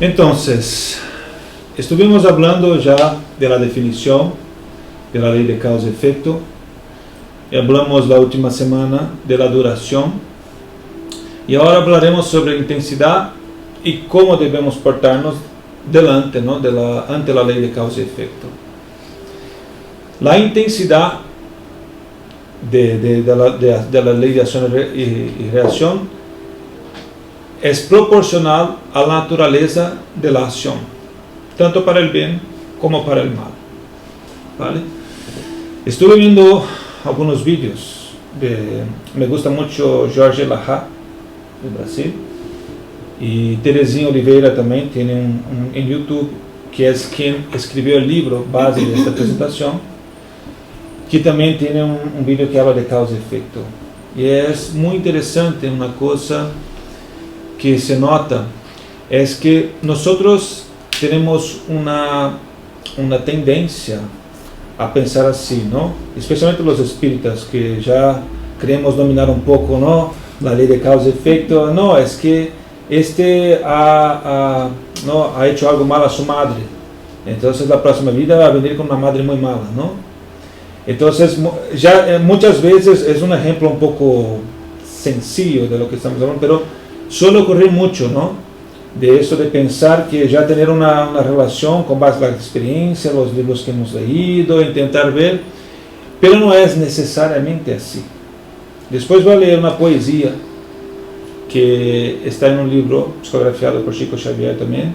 Entonces, estuvimos hablando ya de la definición de la ley de causa y efecto. Hablamos la última semana de la duración. Y ahora hablaremos sobre intensidad y cómo debemos portarnos delante, ¿no? ante la ley de causa y efecto. La intensidad de la ley de acción y reacción es proporcional a la naturaleza de la acción, tanto para el bien como para el mal. ¿Vale? Estuve viendo algunos vídeos me gusta mucho Jorge Lajá, de Brasil, y Terezinha Oliveira también tiene en YouTube, que es quien escribió el libro base de esta presentación, que también tiene un vídeo que habla de causa y efecto. Y es muy interesante, una cosa que se nota es que nosotros tenemos una tendencia a pensar así, ¿no? Especialmente los espíritas, que ya queremos dominar un poco, ¿no? La ley de causa y efecto. No, es que ha hecho algo mal a su madre, entonces la próxima vida va a venir con una madre muy mala, ¿no? Entonces, ya muchas veces es un ejemplo un poco sencillo de lo que estamos hablando, pero suele ocurrir mucho, ¿no? De eso de pensar que ya tener una relación con base en la experiencia, los libros que hemos leído, intentar ver, pero no es necesariamente así. Después voy a leer una poesía que está en un libro psicografiado por Chico Xavier también,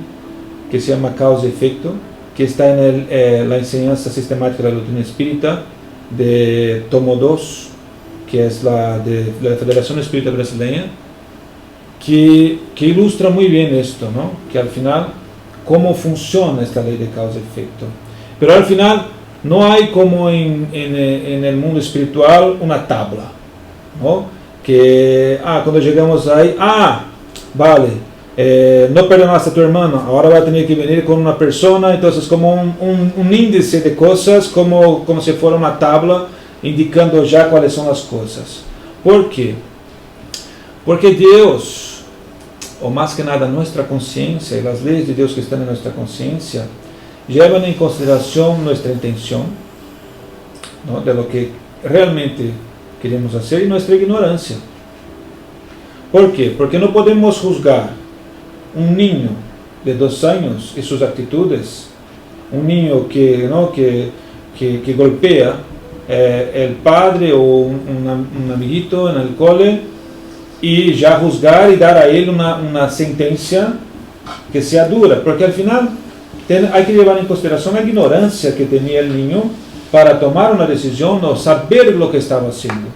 que se llama Causa y Efecto, que está en la enseñanza sistemática de la doctrina espírita de tomo 2, que es la de la Federación Espírita Brasileña, que ilustra muy bien esto, ¿no? Que al final, cómo funciona esta ley de causa y efecto. Pero al final, no hay como en el mundo espiritual una tabla, ¿no? Que, cuando llegamos ahí, vale, no perdonaste a tu hermano, ahora va a tener que venir con una persona, entonces como un índice de cosas, como si fuera una tabla, indicando ya cuáles son las cosas. ¿Por qué? Porque Dios, o más que nada nuestra conciencia y las leyes de Dios que están en nuestra conciencia, llevan en consideración nuestra intención, ¿no? De lo que realmente queremos hacer, y nuestra ignorancia. ¿Por qué? Porque no podemos juzgar un niño de 2 años y sus actitudes, un niño que golpea el padre o un amiguito en el cole, y ya juzgar y dar a él una sentencia que sea dura, porque al final hay que llevar en consideración la ignorancia que tenía el niño para tomar una decisión o saber lo que estaba haciendo.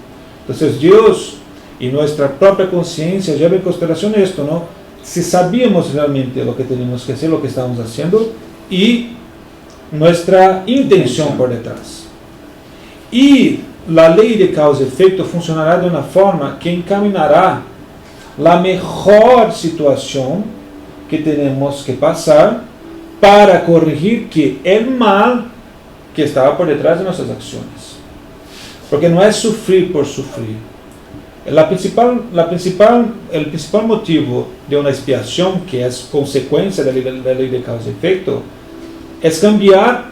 Entonces Dios y nuestra propia conciencia lleva en consideración esto, ¿no? Si sabíamos realmente lo que teníamos que hacer, lo que estábamos haciendo, y nuestra intención por detrás. Y la ley de causa y efecto funcionará de una forma que encaminará la mejor situación que tenemos que pasar para corregir el mal que estaba por detrás de nuestras acciones. Porque no es sufrir por sufrir. El principal motivo de una expiación, que es consecuencia de la ley de causa y efecto, es cambiar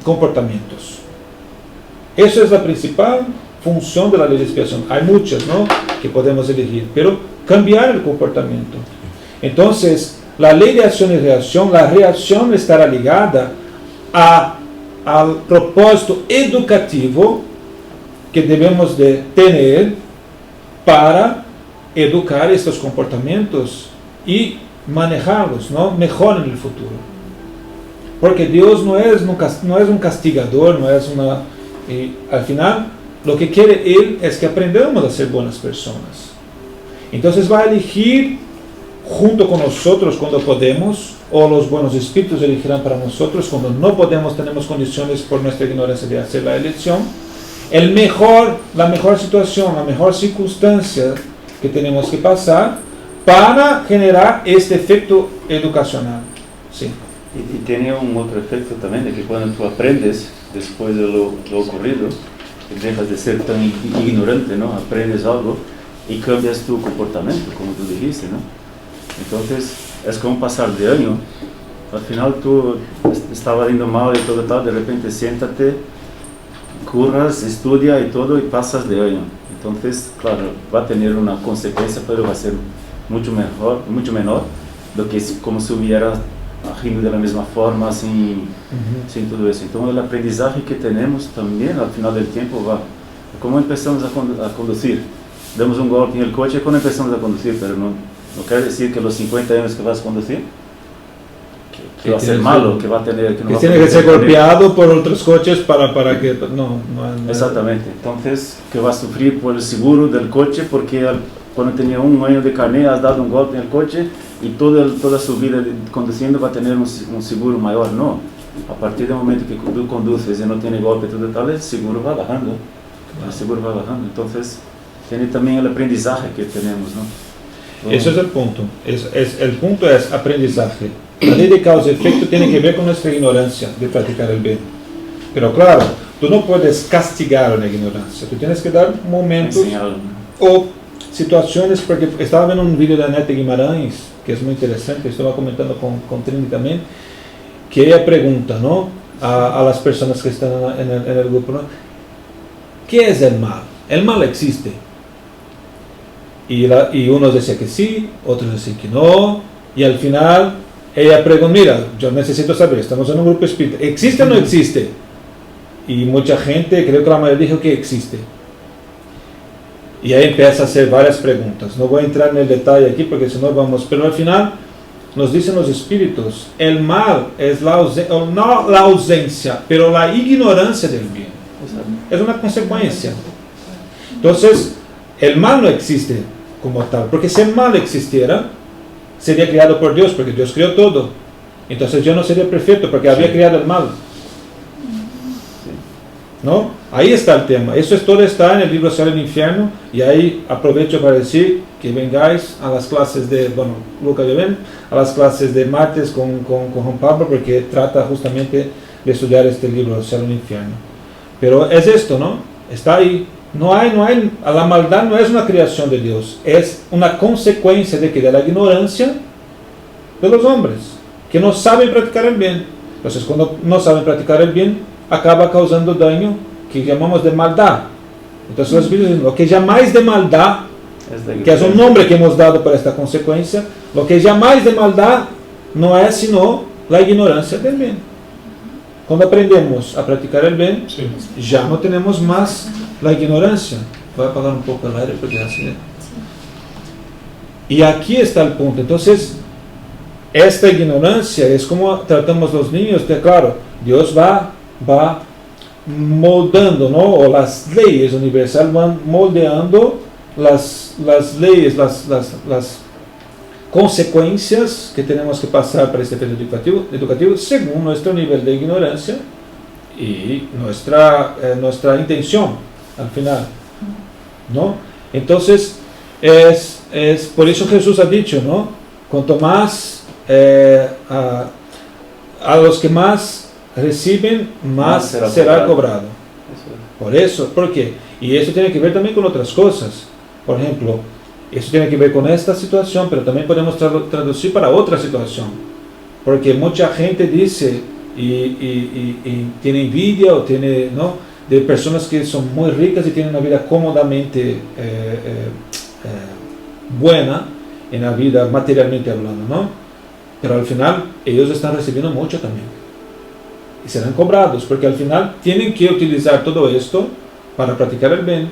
comportamientos. Esa es la principal función de la ley de expiación. Hay muchas, ¿no?, que podemos elegir, pero cambiar el comportamiento. Entonces, la ley de acción y reacción, la reacción estará ligada al propósito educativo que debemos de tener para educar estos comportamientos y manejarlos, ¿no?, mejor en el futuro. Porque Dios no es un castigador, no es y al final lo que quiere Él es que aprendamos a ser buenas personas. Entonces va a elegir junto con nosotros cuando podemos, o los buenos espíritus elegirán para nosotros cuando no podemos, tenemos condiciones por nuestra ignorancia de hacer la elección, la mejor situación, la mejor circunstancia que tenemos que pasar para generar este efecto educacional. Sí. Y tiene un otro efecto también, de que cuando tú aprendes después de lo ocurrido, dejas de ser tan ignorante, ¿no? Aprendes algo y cambias tu comportamiento, como tú dijiste, ¿no? Entonces, es como pasar de año. Al final tú estaba yendo mal y todo tal, de repente siéntate, curras, estudia y todo y pasas de año. Entonces, claro, va a tener una consecuencia, pero va a ser mucho menor do que como si hubiera agido de la misma forma, sin todo eso. Entonces, el aprendizaje que tenemos también al final del tiempo va, como empezamos a conducir. Damos un golpe en el coche cuando empezamos a conducir, pero no quiere decir que los 50 años que vas a conducir, que va a ser malo, que va a tener... Que tiene que ser golpeado por otros coches para que... No. Exactamente. Entonces, que va a sufrir por el seguro del coche porque cuando tenía un año de carnet has dado un golpe en el coche y toda su vida conduciendo va a tener un seguro mayor. No. A partir del momento que tú conduces y no tiene golpe todo tal, el seguro va bajando. El seguro va bajando. Entonces, tiene también el aprendizaje que tenemos, ¿no? Ese es el punto. El punto es aprendizaje. La ley de causa y efecto tiene que ver con nuestra ignorancia de practicar el bien. Pero claro, tú no puedes castigar la ignorancia. Tú tienes que dar momentos o situaciones, porque estaba viendo un vídeo de Anete Guimarães, que es muy interesante, estaba comentando con Trini también, que ella pregunta, ¿no?, a las personas que están en el grupo, ¿no?, ¿qué es el mal? El mal existe. Y unos decían que sí, otros decían que no, y al final ella pregunta, mira, yo necesito saber, estamos en un grupo espírita, ¿existe o no existe? Y mucha gente, creo que la mayoría dijo que existe. Y ahí empieza a hacer varias preguntas. No voy a entrar en el detalle aquí porque si no vamos, pero al final nos dicen los espíritus, el mal es no la ausencia, pero la ignorancia del bien. Es una consecuencia. Entonces, el mal no existe como tal, porque si el mal existiera, sería creado por Dios, porque Dios creó todo. Entonces yo no sería perfecto porque había creado el mal. ¿No? Ahí está el tema. Todo está en el libro Cielo y Infierno, y ahí aprovecho para decir que vengáis a las clases de, bueno, Luca ya ven, a las clases de martes con Juan Pablo, porque trata justamente de estudiar este libro Cielo y Infierno. Pero es esto, ¿no? Está ahí. La maldad no es una creación de Dios, es una consecuencia de la ignorancia de los hombres, que no saben practicar el bien. Entonces, cuando no saben practicar el bien, acaba causando daño que llamamos de maldad. Entonces, los espíritus dicen, lo que llamáis de maldad, que es un nombre que hemos dado para esta consecuencia, lo que llamáis de maldad no es sino la ignorancia del bien. Cuando aprendemos a practicar el bien, sí, ya no tenemos más la ignorancia. Voy a apagar un poco el aire porque así. Y aquí está el punto. Entonces, esta ignorancia es como tratamos los niños, de claro, Dios va moldando, ¿no? O las leyes universales van moldeando las leyes, las consecuencias que tenemos que pasar para este efecto educativo según nuestro nivel de ignorancia y nuestra intención al final, ¿no? Entonces es por eso Jesús ha dicho, ¿no?, cuanto más a los que más reciben, más será cobrado. Por eso, ¿por qué? Y eso tiene que ver también con otras cosas. Por ejemplo, eso tiene que ver con esta situación, pero también podemos traducir para otra situación. Porque mucha gente dice y tiene envidia o tiene, ¿no?, de personas que son muy ricas y tienen una vida cómodamente buena en la vida materialmente hablando, ¿no? Pero al final ellos están recibiendo mucho también y serán cobrados, porque al final tienen que utilizar todo esto para practicar el bien.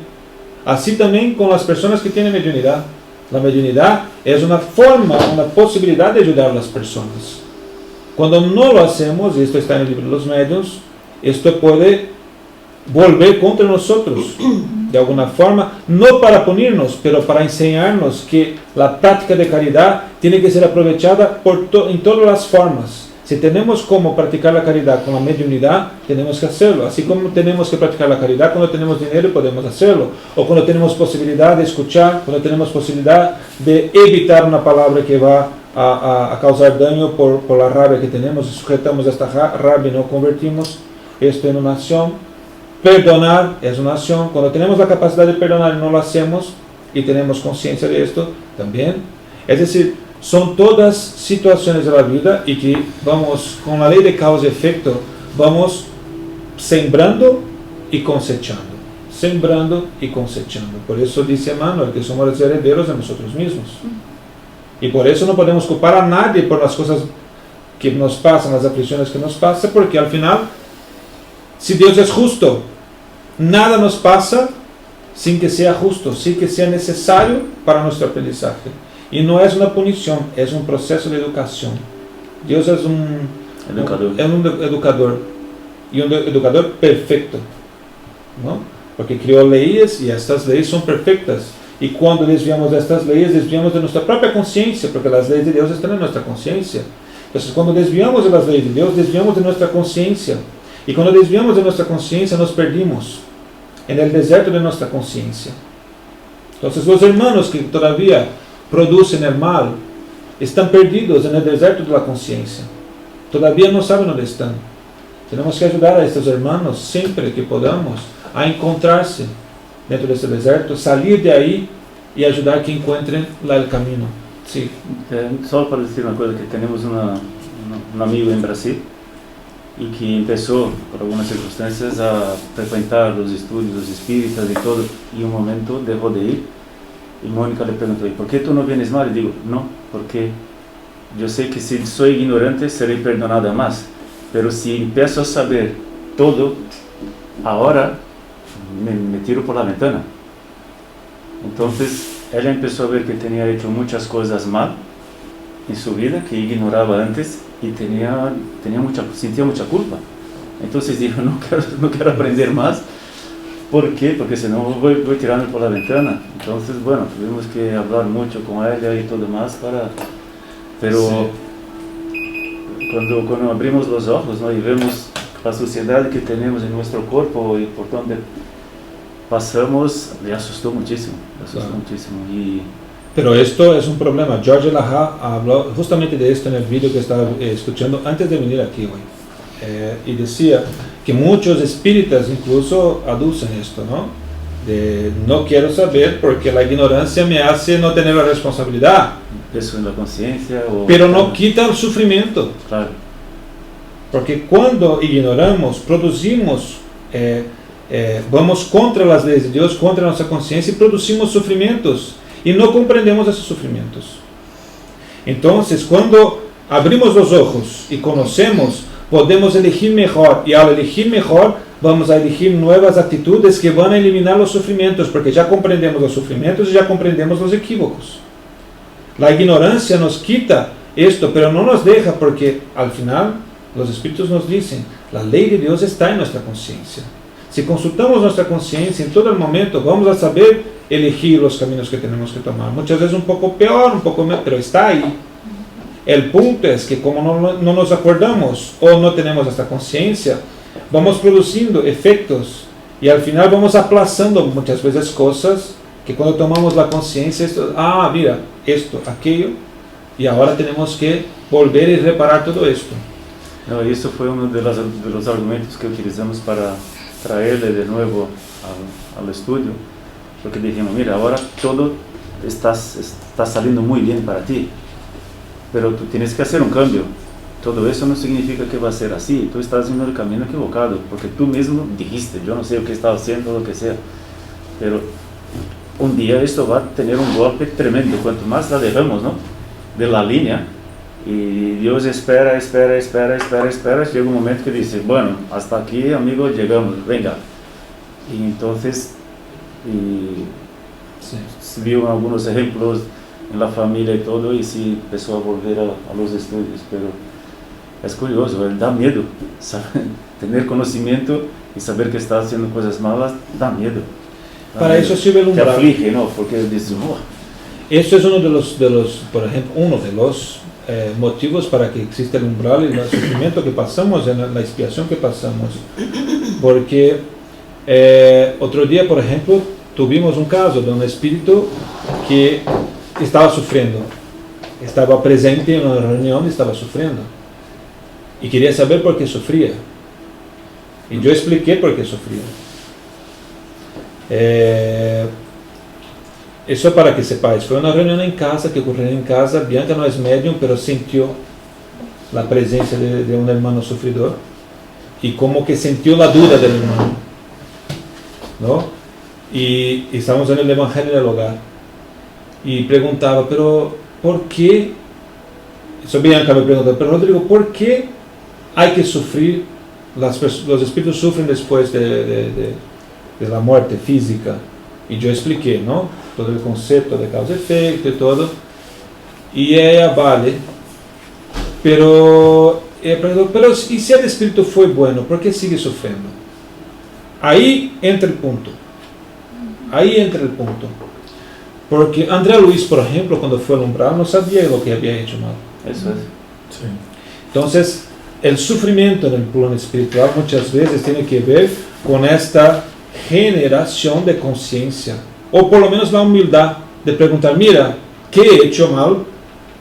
Así también con las personas que tienen mediunidad. La mediunidad es una forma, una posibilidad de ayudar a las personas. Cuando no lo hacemos, y esto está en el libro de los medios, esto puede volver contra nosotros de alguna forma, no para punirnos, pero para enseñarnos que la práctica de caridad tiene que ser aprovechada en todas las formas. Si tenemos cómo practicar la caridad con la mediunidad, tenemos que hacerlo. Así como tenemos que practicar la caridad cuando tenemos dinero, podemos hacerlo. O cuando tenemos posibilidad de escuchar, cuando tenemos posibilidad de evitar una palabra que va a causar daño por la rabia que tenemos, y sujetamos esta rabia y no convertimos esto en una acción. Perdonar es una acción. Cuando tenemos la capacidad de perdonar y no lo hacemos, y tenemos conciencia de esto también. Es decir, son todas situaciones de la vida y que vamos, con la ley de causa y efecto, vamos sembrando y cosechando. Sembrando y cosechando. Por eso dice Emmanuel que somos los herederos de nosotros mismos. Y por eso no podemos culpar a nadie por las cosas que nos pasan, las aflicciones que nos pasan, porque al final, si Dios es justo, nada nos pasa sin que sea justo, sin que sea necesario para nuestro aprendizaje. Y no es una punición, es un proceso de educación. Dios es un educador y un educador perfecto, ¿no? Porque creó leyes y estas leyes son perfectas. Y cuando desviamos de estas leyes, desviamos de nuestra propia conciencia, porque las leyes de Dios están en nuestra conciencia. Entonces, cuando desviamos de las leyes de Dios, desviamos de nuestra conciencia. Y cuando desviamos de nuestra conciencia, nos perdimos en el desierto de nuestra conciencia. Entonces, los hermanos que todavía producen el mal están perdidos en el desierto de la conciencia. Todavía no saben dónde están. Tenemos que ayudar a estos hermanos siempre que podamos a encontrarse dentro de ese desierto, salir de ahí y ayudar a que encuentren el camino. Sí. Solo para decir una cosa, que tenemos un amigo en Brasil y que empezó por algunas circunstancias a frecuentar los estudios espíritas y todo, y un momento dejó de ir, y Mónica le preguntó: ¿por qué tú no vienes más? Y digo: no, porque yo sé que si soy ignorante seré perdonada más, pero si empiezo a saber todo, ahora me tiro por la ventana. Entonces ella empezó a ver que tenía hecho muchas cosas mal en su vida que ignoraba antes, y sentía mucha culpa. Entonces dijo: no quiero aprender más. ¿Por qué? Porque si no voy tirando por la ventana. Entonces, bueno, tuvimos que hablar mucho con ella y todo más pero sí. Cuando abrimos los ojos, ¿no?, y vemos la suciedad que tenemos en nuestro cuerpo y por donde pasamos, le asustó muchísimo. Pero esto es un problema. George Laha habló justamente de esto en el vídeo que estaba escuchando antes de venir aquí hoy. Y decía que muchos espíritas incluso aducen esto, ¿no? De no quiero saber porque la ignorancia me hace no tener la responsabilidad. Eso en la conciencia. Pero no quita el sufrimiento. Claro. Porque cuando ignoramos, producimos, vamos contra las leyes de Dios, contra nuestra conciencia, y producimos sufrimientos. Y no comprendemos esos sufrimientos. Entonces, cuando abrimos los ojos y conocemos, podemos elegir mejor. Y al elegir mejor, vamos a elegir nuevas actitudes que van a eliminar los sufrimientos, porque ya comprendemos los sufrimientos y ya comprendemos los equívocos. La ignorancia nos quita esto, pero no nos deja, porque al final los espíritus nos dicen: la ley de Dios está en nuestra conciencia. Si consultamos nuestra conciencia en todo el momento, vamos a saber elegir los caminos que tenemos que tomar. Muchas veces un poco peor, un poco mejor, pero está ahí. El punto es que como no nos acordamos o no tenemos esta conciencia, vamos produciendo efectos y al final vamos aplazando muchas veces cosas que cuando tomamos la conciencia, mira, esto, aquello, y ahora tenemos que volver y reparar todo esto. No, y eso fue uno de los argumentos que utilizamos para traerle de nuevo al estudio, porque dijimos: mira, ahora todo está saliendo muy bien para ti, pero tú tienes que hacer un cambio. Todo eso no significa que va a ser así, tú estás en el camino equivocado, porque tú mismo dijiste: yo no sé lo que estaba haciendo, lo que sea, pero un día esto va a tener un golpe tremendo, cuanto más la dejamos, ¿no?, de la línea. Y Dios espera, llega un momento que dice: bueno, hasta aquí, amigo, llegamos, venga. Y entonces sí, vio algunos ejemplos en la familia y todo, y sí empezó a volver a los estudios. Pero es curioso, da miedo, tener conocimiento y saber que está haciendo cosas malas, da miedo. Para eso sirve el umbral. Te aflige, ¿no? Porque dices: Eso es uno de los, por ejemplo, motivos para que exista el umbral y el sufrimiento que pasamos, en la expiación que pasamos. Porque otro día, por ejemplo, tuvimos un caso de un espíritu que estaba sufriendo, estaba presente en una reunión y estaba sufriendo, y quería saber por qué sufría, y yo expliqué por qué sufría. Eso para que sepáis, fue una reunión en casa que ocurrió en casa. Bianca no es medium, pero sintió la presencia de un hermano sufridor y como que sintió la duda del hermano, ¿no? Y estábamos en el Evangelio del Hogar y preguntaba, pero ¿por qué? Eso Bianca me preguntó, pero Rodrigo, ¿por qué hay que sufrir? Los espíritus sufren después de la muerte física. Y yo expliqué, ¿no? Todo el concepto de causa-efecto y todo. Y ella, vale. Pero ¿y si el espíritu fue bueno? ¿Por qué sigue sufriendo? Ahí entra el punto. Porque André Luis, por ejemplo, cuando fue al umbral, no sabía lo que había hecho mal. Eso es. Sí. Entonces, el sufrimiento en el plano espiritual muchas veces tiene que ver con esta generación de conciencia, o por lo menos la humildad de preguntar, mira, ¿qué he hecho mal?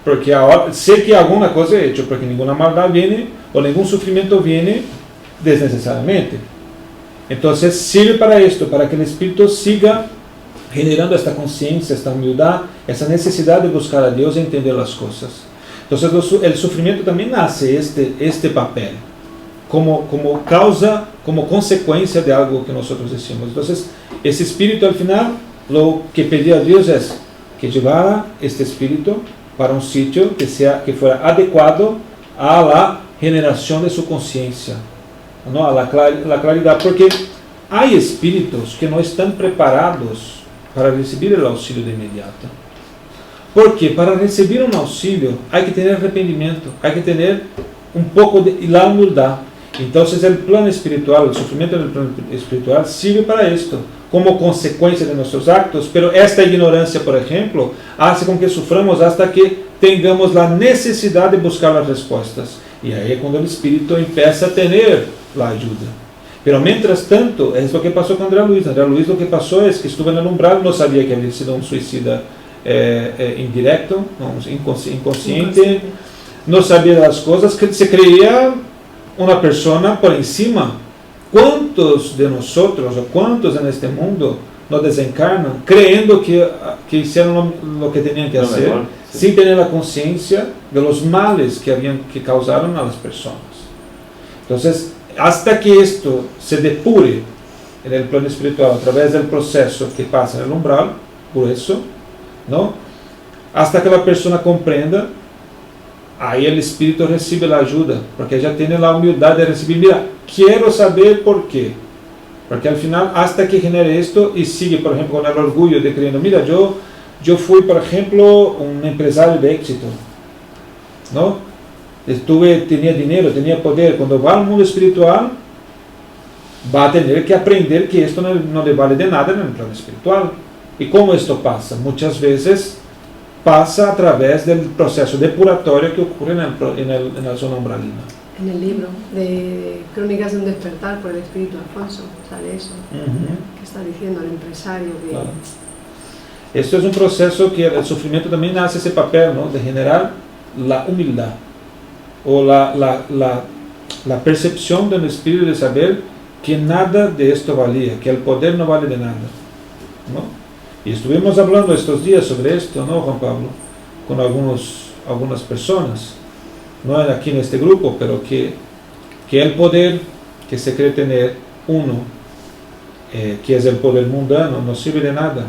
Porque ahora sé que alguna cosa he hecho, porque ninguna maldad viene, o ningún sufrimiento viene desnecesariamente. Entonces sirve para esto, para que el espíritu siga generando esta conciencia, esta humildad, esa necesidad de buscar a Dios y entender las cosas. Entonces el sufrimiento también hace este papel, como causa, como consecuencia de algo que nosotros decimos. Entonces, ese espíritu al final, lo que pedía a Dios es que llevara este espíritu para un sitio que fuera adecuado a la generación de su conciencia, ¿no? A la claridad, porque hay espíritus que no están preparados para recibir el auxilio de inmediato. Porque para recibir un auxilio hay que tener arrepentimiento, hay que tener un poco de la humildad. Entonces el plano espiritual, el sufrimiento del plano espiritual sirve para esto, como consecuencia de nuestros actos, pero esta ignorancia, por ejemplo, hace con que suframos hasta que tengamos la necesidad de buscar las respuestas. Y ahí es cuando el espíritu empieza a tener la ayuda. Pero mientras tanto, es lo que pasó con André Luis. André Luis lo que pasó es que estuvo en el umbral, no sabía que había sido un suicida indirecto, inconsciente, no sabía las cosas, que se creía una persona por encima. ¿Cuántos de nosotros, o cuántos en este mundo nos desencarnan creyendo que hicieron lo que tenían que hacer, sin tener la conciencia de los males que causaron a las personas? Entonces, hasta que esto se depure en el plano espiritual a través del proceso que pasa en el umbral, por eso, ¿no? Hasta que la persona comprenda, ahí el espíritu recibe la ayuda, porque ya tiene la humildad de recibir, mira, quiero saber por qué, porque al final, hasta que genere esto y sigue, por ejemplo, con el orgullo de creyendo, mira, yo fui, por ejemplo, un empresario de éxito, ¿no? Tenía dinero, tenía poder. Cuando va al mundo espiritual, va a tener que aprender que esto no le vale de nada en el plano espiritual. ¿Y cómo esto pasa? Muchas veces pasa a través del proceso depuratorio que ocurre en la zona umbralina. En el libro de Crónicas de un despertar por el espíritu Alfonso sale eso, que está diciendo el empresario que... Claro. Esto es un proceso que el sufrimiento también hace ese papel, ¿no? De generar la humildad o la percepción del espíritu de saber que nada de esto valía, que el poder no vale de nada, ¿no? Y estuvimos hablando estos días sobre esto, ¿no, Juan Pablo? Con algunas personas, no aquí en este grupo, pero que el poder que se cree tener uno, que es el poder mundano, no sirve de nada.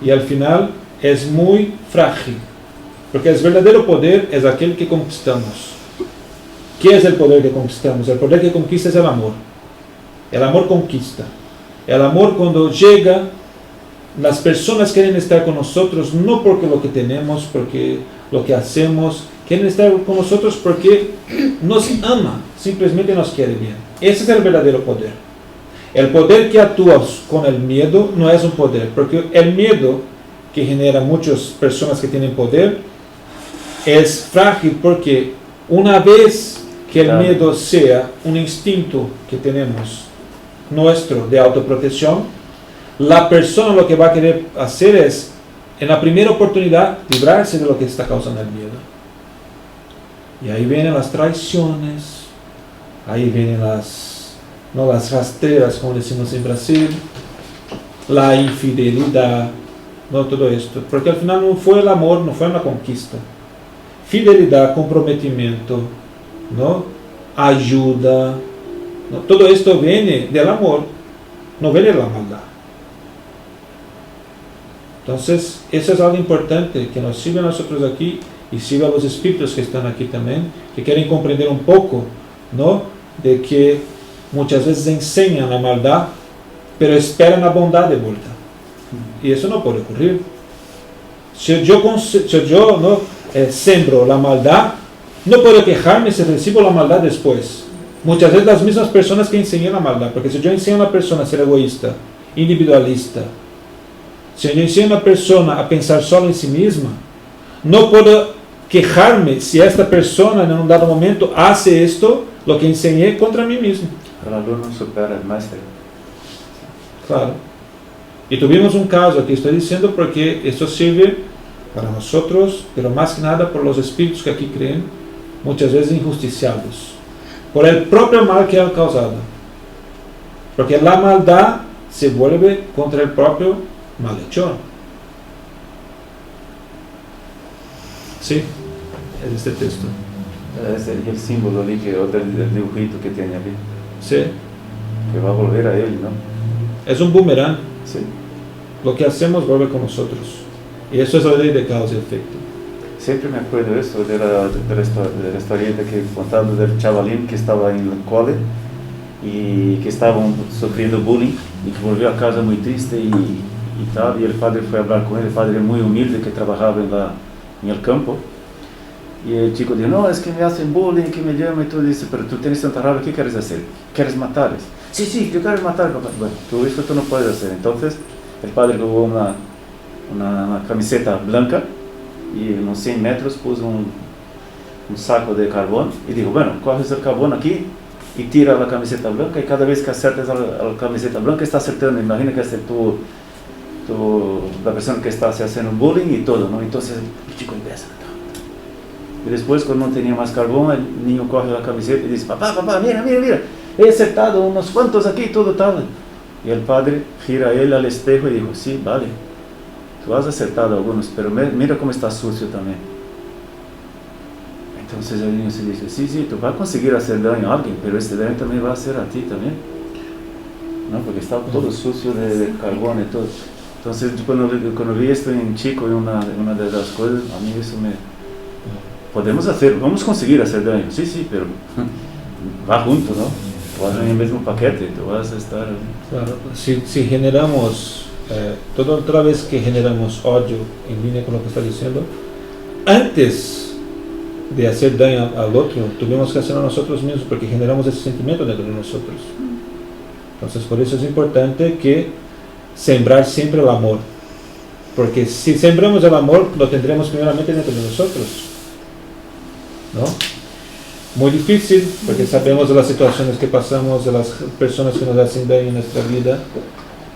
Y al final es muy frágil, porque el verdadero poder es aquel que conquistamos. ¿Qué es el poder que conquistamos? El poder que conquista es el amor. El amor conquista. El amor, cuando llega, las personas quieren estar con nosotros no porque lo que tenemos, porque lo que hacemos, quieren estar con nosotros porque nos ama, simplemente nos quiere bien. Ese es el verdadero poder. El poder que actúa con el miedo no es un poder, porque el miedo que genera muchas personas que tienen poder es frágil, porque una vez que el miedo sea un instinto que tenemos nuestro de autoprotección, la persona lo que va a querer hacer es, en la primera oportunidad, librarse de lo que está causando el miedo. Y ahí vienen las traiciones, ahí vienen las rastreras, como decimos en Brasil, la infidelidad, no todo esto, porque al final no fue el amor, no fue una conquista. Fidelidad, comprometimiento, ¿no? Ayuda, ¿no? Todo esto viene del amor, no viene de la maldad. Entonces, eso es algo importante que nos sirve a nosotros aquí y sirve a los espíritus que están aquí también, que quieren comprender un poco, ¿no? De que muchas veces enseñan la maldad, pero esperan la bondad de vuelta. Y eso no puede ocurrir. Si yo ¿no? Sembro la maldad, no puedo quejarme si recibo la maldad después. Muchas veces las mismas personas que enseñan la maldad, porque si yo enseño a una persona a ser egoísta, individualista, si yo enseño a una persona a pensar solo en sí misma, no puedo quejarme si esta persona en un dado momento hace esto, lo que enseñé contra mí mismo. El alumno supera al maestro. Claro. Y tuvimos un caso aquí, estoy diciendo porque esto sirve para nosotros, pero más que nada por los espíritus que aquí creen, muchas veces injusticiados, por el propio mal que han causado. Porque la maldad se vuelve contra el propio malhechor. Sí, es este texto. Es el símbolo ali, del dibujito que tiene aquí. Sí. Que va a volver a él, ¿no? Es un boomerang. Sí. Lo que hacemos vuelve con nosotros. Y eso es la ley de causa y efecto. Siempre me acuerdo eso de la historieta que contaba del chavalín que estaba en el cole y que estaba sufriendo bullying y que volvió a casa muy triste y tal, y el padre fue a hablar con él. El padre muy humilde que trabajaba en el campo, y el chico dijo: no, es que me hacen bullying, que me llaman, y todo. Dice: pero tú tienes tanta rabia, ¿qué quieres hacer? ¿Quieres matarles? Sí, yo quiero matar, papá. Bueno, tú eso tú no puedes hacer. Entonces el padre hubo una camiseta blanca y en unos 100 metros puso un saco de carbón y dijo: bueno, coges el carbón aquí y tira la camiseta blanca, y cada vez que acertes a la camiseta blanca está acertando. Imagina que es la persona que está haciendo bullying y todo, ¿no? Entonces el chico empieza. Y después, cuando no tenía más carbón, el niño coge la camiseta y dice: papá, mira, he acertado unos cuantos aquí, todo tal. Y el padre gira a él al espejo y dijo: sí, vale, tú has acertado algunos, pero mira cómo está sucio también. Entonces el niño se dice: sí, tú vas a conseguir hacer daño a alguien, pero este daño también va a hacer a ti también, ¿no? Porque está todo sucio de carbón y todo. Entonces cuando vi esto en chico, en una de las cosas, a mí eso vamos a conseguir hacer daño, sí, pero va junto, ¿no? Vas en el mismo paquete, tú vas a estar... Claro, si generamos, toda vez que generamos odio en línea con lo que está diciendo, antes de hacer daño al otro, tuvimos que hacerlo a nosotros mismos, porque generamos ese sentimiento dentro de nosotros. Entonces, por eso es importante que sembrar siempre el amor, porque si sembramos el amor, lo tendremos primeramente dentro de nosotros, ¿no? Muy difícil, porque sabemos de las situaciones que pasamos, de las personas que nos hacen daño en nuestra vida,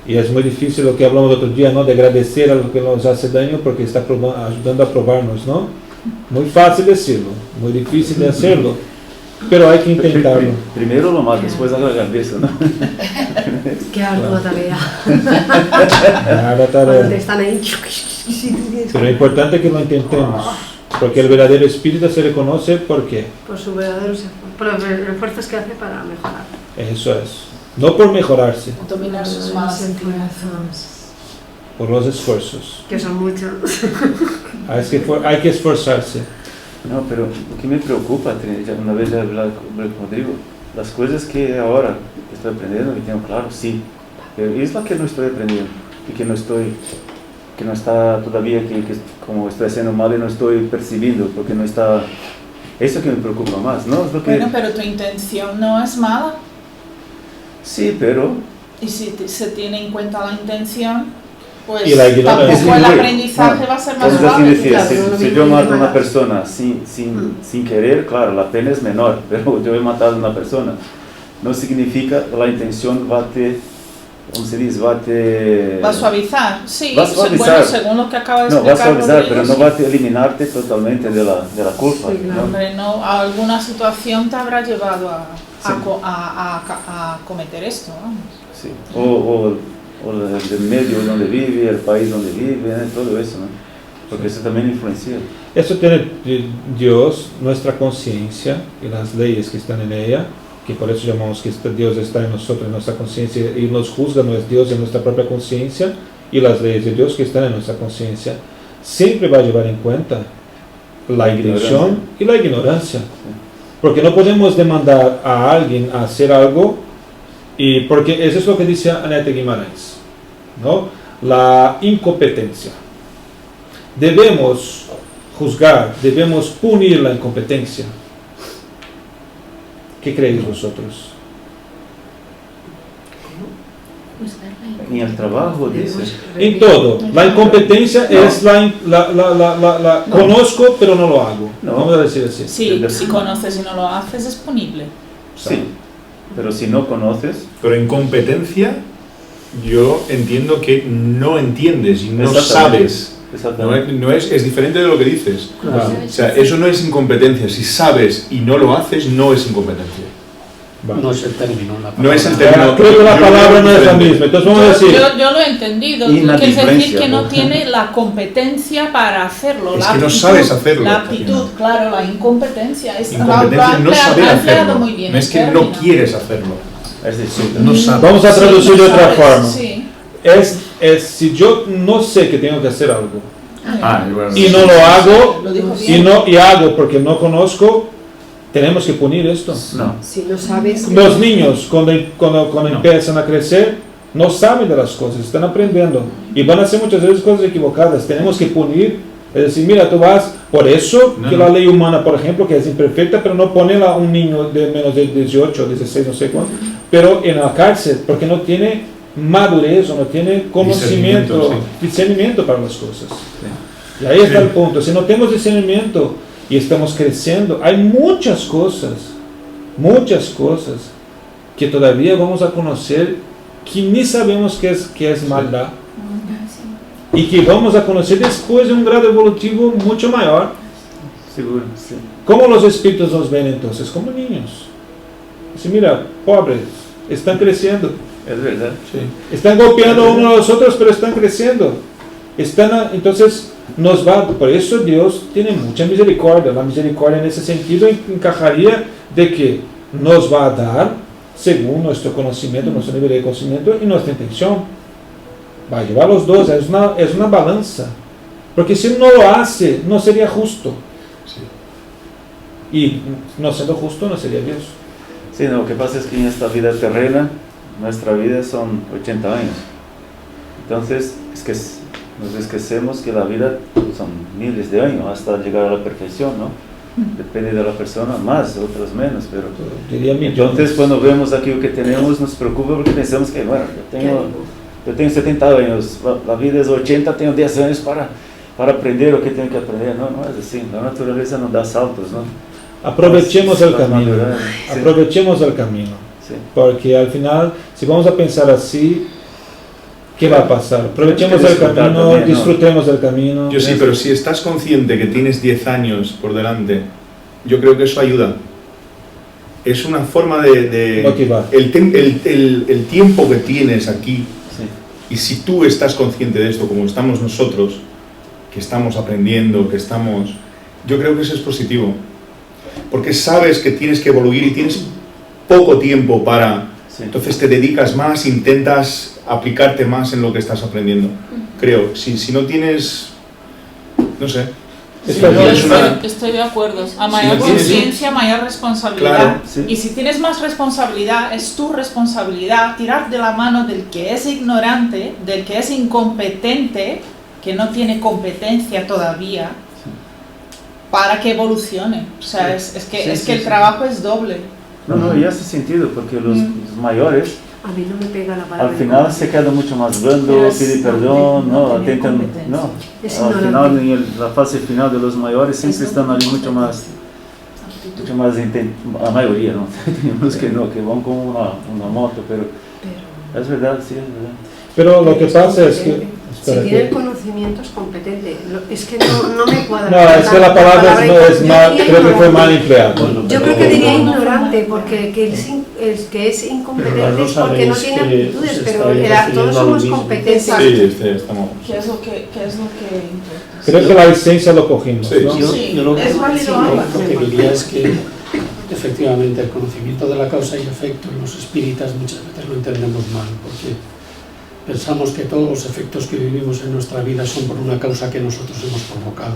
y es muy difícil lo que hablamos el otro día, ¿no? De agradecer a lo que nos hace daño, porque está ayudando a probarnos, ¿no? Muy fácil decirlo, muy difícil de hacerlo, pero hay que intentarlo. Primero lo más, después agradecer, ¿no? Qué ardua tarea. La tarea. Cuando te están ahí. Pero es importante que lo intentemos, porque el verdadero espíritu se reconoce ¿por qué? Por su verdadero esfuerzo, por los esfuerzos que hace para mejorar. Eso es, no por mejorarse, Dominar sus malas inclinaciones. por los esfuerzos. Que son muchos. Hay que esforzarse. No, pero lo que me preocupa, una vez ya hablé con Rodrigo, las cosas que ahora estoy aprendiendo, que tengo claro, sí, pero es lo que no estoy aprendiendo y que no está todavía, que como estoy haciendo mal y no estoy percibiendo, porque no está, eso que me preocupa más, ¿no? Es lo que, Bueno, pero tu intención no es mala. sí, pero... Y si se tiene en cuenta la intención, pues Y la ignorancia. tampoco el aprendizaje va a ser más Es así suave. decir, Claro, si yo mato a una persona sin querer, claro, la pena es menor, pero yo he matado a una persona. No significa que la intención va a suavizar, sí, va a suavizar. Bueno, según lo que acaba de no, va a explicar suavizar, Rodrigo, pero no sí. va a eliminarte totalmente de la culpa, Sí, claro. ¿no? Hombre, no, alguna situación te habrá llevado Sí. a cometer esto, vamos. Sí. O o el medio donde vive, el país donde vive, todo eso, ¿no? Porque eso también influencia. Eso tiene Dios, nuestra conciencia y las leyes que están en ella, que por eso llamamos que Dios está en nosotros, en nuestra conciencia, y nos juzga, no es Dios en nuestra propia conciencia, y las leyes de Dios que están en nuestra conciencia, siempre va a llevar en cuenta la intención y la ignorancia. Porque no podemos demandar a alguien a hacer algo, y porque eso es lo que dice Annette Guimarães, ¿no? La incompetencia. Debemos juzgar, debemos punir la incompetencia. ¿Qué creéis vosotros? En el trabajo, dice. En todo. La incompetencia es conozco pero no lo hago. No. Vamos a decir así. Sí, si conoces y no lo haces es punible. Sí, pero si no conoces, Pero en competencia yo entiendo que no entiendes y no Exactamente. sabes. exactamente. Es diferente de lo que dices. Vale. O sea, eso no es incompetencia. Si sabes y no lo haces, no es incompetencia. Vale. No es el término. No es el Ya, término. creo que la yo palabra creo no es la diferente. misma. Entonces vamos a decir, Yo lo he entendido. Inadvertencia, Quiere decir que no ¿no? tiene la competencia para hacerlo. Es la que no aptitud, sabes hacerlo. La aptitud, claro, la incompetencia. Es, Incompetencia no saber lo ha empleado hacerlo. muy bien No es el que no término. quieres hacerlo. Es decir, No sabes. vamos a traducir de no otra sabes, forma. Sí. Es si yo no sé que tengo que hacer algo Bueno. y no lo hago Lo dijo bien. y hago porque no conozco, tenemos que punir esto. no. Si no sabes... Los niños cuando empiezan a crecer no saben de las cosas, están aprendiendo y van a hacer muchas veces cosas equivocadas. Tenemos que punir, es decir, mira, tú vas, por eso No, que no. la ley humana, por ejemplo, que es imperfecta, pero no pone a un niño de menos de 18, 16, no sé cuánto, pero en la cárcel, porque no tiene madurez o no tiene conocimiento, discernimiento para las cosas. Y ahí está el punto. Si no tenemos discernimiento y estamos creciendo, hay muchas cosas que todavía vamos a conocer que ni sabemos que es maldad y que vamos a conocer después de un grado evolutivo mucho mayor. Seguro, sí. ¿Cómo los espíritus nos ven entonces? Como niños. Dice, mira, pobres, están creciendo. Es verdad. Están golpeando a uno a los otros, pero están creciendo. Entonces, por eso Dios tiene mucha misericordia. La misericordia en ese sentido encajaría de que nos va a dar según nuestro conocimiento, nuestro nivel de conocimiento y nuestra intención. Va a llevar los dos, es una balanza. Porque si no lo hace, no sería justo. Y no siendo justo, no sería Dios. Sí, no, lo que pasa es que en esta vida terrena, nuestra vida son 80 años. Entonces, nos esquecemos que la vida son miles de años hasta llegar a la perfección, ¿no? Depende de la persona, más, otros menos, pero... Diría Entonces, cuando vemos aquí lo que tenemos, nos preocupa porque pensamos que, bueno, yo tengo 70 años, la vida es 80, tengo 10 años para aprender lo que tengo que aprender. No es así, la naturaleza nos da saltos, ¿no? Aprovechemos el Las camino, maduras, sí. aprovechemos el camino, Sí. porque al final, si vamos a pensar así, ¿qué va a pasar? Aprovechemos Tenemos el que disfrutar camino, también, ¿no? disfrutemos del camino. Yo sí, pero si estás consciente que tienes 10 años por delante, yo creo que eso ayuda. Es una forma de Motivar. el tiempo que tienes aquí, Sí. y si tú estás consciente de esto, como estamos nosotros, que estamos aprendiendo, yo creo que eso es positivo. Porque sabes que tienes que evoluir y tienes poco tiempo para... Sí. Entonces te dedicas más, intentas aplicarte más en lo que estás aprendiendo. Creo, si no tienes... No sé. Sí, Yo es una- estoy de acuerdo. A Si mayor no tienes- conciencia, mayor responsabilidad. Claro, sí. Y si tienes más responsabilidad, es tu responsabilidad tirar de la mano del que es ignorante, del que es incompetente, que no tiene competencia todavía, para que evolucione. O sea, Sí. es que Sí, el sí. trabajo es doble. No, y hace sentido, porque los mayores A mí no me pega la palabra. al final se quedan mucho más blando, Pero es- piden perdón, no no, tener atentan, competencia. no. Es Al ignorante. final, en la fase final de los mayores siempre Eso están no ahí tiene mucho más, la mayoría, ¿no? Tenemos que no, que van con una moto, pero Pero es verdad, sí, es verdad. Pero lo que pasa es que... Si tiene el conocimiento es competente. Es que no me cuadra. No, es que la palabra es mal, creo que fue mal empleado. Bueno, Yo creo que diría ignorante, porque el que es incompetente es porque no tiene aptitudes, pero todos somos competentes. Sí, estamos. ¿Qué es lo que importa? Creo que la esencia lo cogimos, Sí. ¿no? Yo lo que, es válido lo que diría es que efectivamente el conocimiento de la causa y efecto en los espíritas muchas veces lo entendemos mal, porque pensamos que todos los efectos que vivimos en nuestra vida son por una causa que nosotros hemos provocado.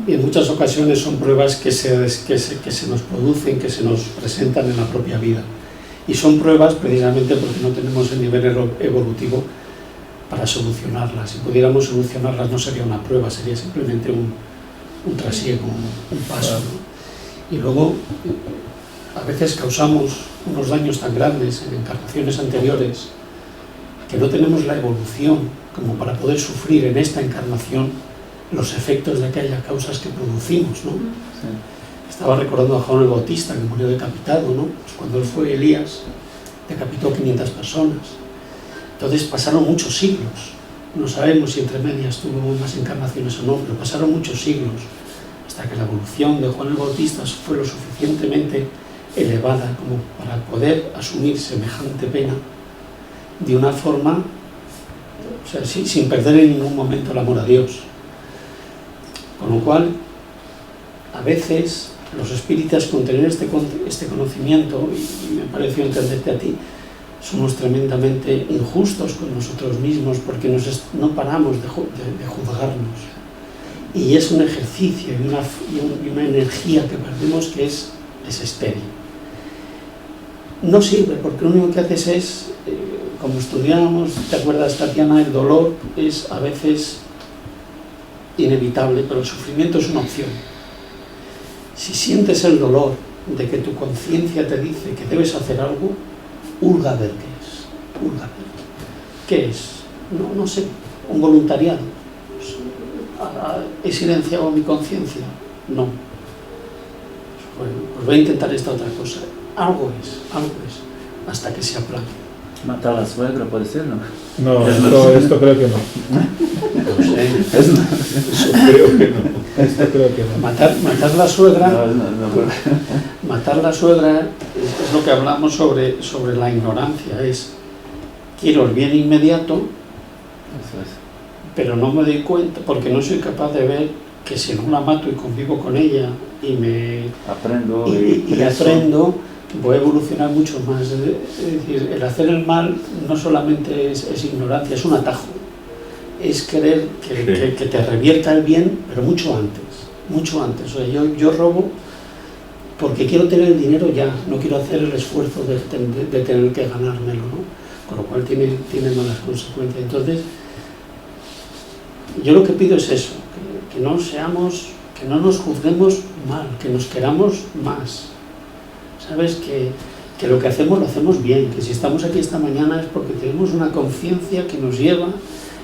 Y en muchas ocasiones son pruebas que se nos producen, que se nos presentan en la propia vida. Y son pruebas precisamente porque no tenemos el nivel evolutivo para solucionarlas. Si pudiéramos solucionarlas no sería una prueba, sería simplemente un trasiego, un paso, ¿no? Y luego a veces causamos unos daños tan grandes en encarnaciones anteriores que no tenemos la evolución como para poder sufrir en esta encarnación los efectos de aquellas causas que producimos, ¿no? Sí. Estaba recordando a Juan el Bautista, que murió decapitado, ¿no? Pues cuando él fue Elías, decapitó 500 personas. Entonces pasaron muchos siglos. No sabemos si entre medias tuvo más encarnaciones o no, pero pasaron muchos siglos hasta que la evolución de Juan el Bautista fue lo suficientemente elevada como para poder asumir semejante pena de una forma, o sea, sin perder en ningún momento el amor a Dios. Con lo cual, a veces los espíritas con tener este conocimiento, y me pareció entenderte a ti, somos tremendamente injustos con nosotros mismos porque no paramos de juzgarnos. Y es un ejercicio y una energía que perdemos que es estéril. No sirve porque lo único que haces es, como estudiábamos, ¿te acuerdas, Tatiana? El dolor es a veces inevitable, pero el sufrimiento es una opción. Si sientes el dolor de que tu conciencia te dice que debes hacer algo, hurga a ver qué es. Hurga a ver. ¿Qué es? No sé, un voluntariado. ¿He silenciado mi conciencia? No. Bueno, pues voy a intentar esta otra cosa. Algo es, hasta que se aplane. Matar a la suegra puede ser, ¿no? No, esto creo que no. No sé. Eso creo que no. Esto creo que no. Matar la suegra. No. Matar la suegra es lo que hablamos sobre la ignorancia. Es, quiero el bien inmediato, Eso es. pero no me doy cuenta porque no soy capaz de ver que si no la mato y convivo con ella y Aprendo aprendo, voy a evolucionar mucho más. Es decir, el hacer el mal no solamente es ignorancia, es un atajo. Es querer que te revierta el bien, pero mucho antes. O sea, yo robo porque quiero tener el dinero ya, no quiero hacer el esfuerzo de tener que ganármelo, ¿no? Con lo cual tiene malas consecuencias. Entonces, yo lo que pido es eso, que no nos juzguemos mal, que nos queramos más. ¿Sabes? Que lo que hacemos lo hacemos bien, que si estamos aquí esta mañana es porque tenemos una conciencia que nos lleva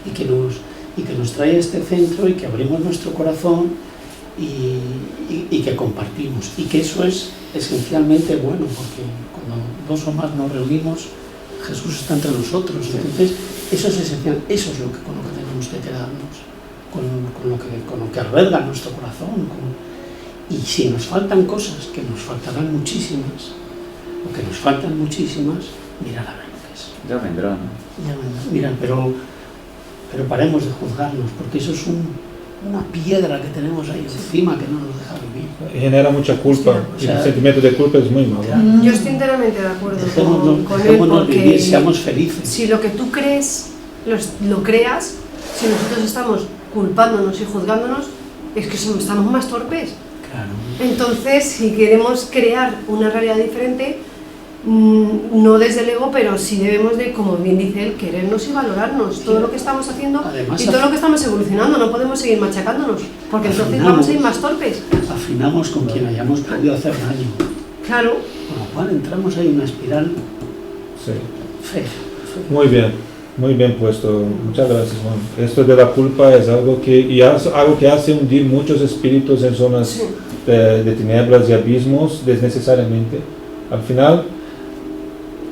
y que nos trae a este centro y que abrimos nuestro corazón y que compartimos. Y que eso es esencialmente bueno, porque cuando dos o más nos reunimos, Jesús está entre nosotros. Entonces, eso es esencial, eso es con lo que tenemos que quedarnos, con lo que alberga nuestro corazón. Y si nos faltan cosas, que nos faltarán muchísimas, o que nos faltan muchísimas, mirar a ver lo que es. Ya vendrá, ¿no? Ya vendrá. Mira, pero paremos de juzgarnos, porque eso es una piedra que tenemos ahí encima que no nos deja vivir. Genera mucha culpa. O sea, y el sentimiento de culpa es muy malo. Yo estoy enteramente de acuerdo con él, Dejémonos vivir, porque seamos felices. si lo que tú crees lo creas, si nosotros estamos culpándonos y juzgándonos, es que estamos más torpes. Claro. Entonces, si queremos crear una realidad diferente, no desde el ego, pero sí debemos de, como bien dice él, querernos y valorarnos todo lo que estamos haciendo. Además, y todo lo que estamos evolucionando. No podemos seguir machacándonos, porque entonces vamos a ir más torpes. Afinamos con quien hayamos podido hacer daño. Claro. Con lo cual entramos ahí en una espiral fea. Muy bien puesto. Muchas gracias, Juan. Esto de la culpa es algo que hace hundir muchos espíritus en zonas de tinieblas y abismos desnecesariamente. Al final,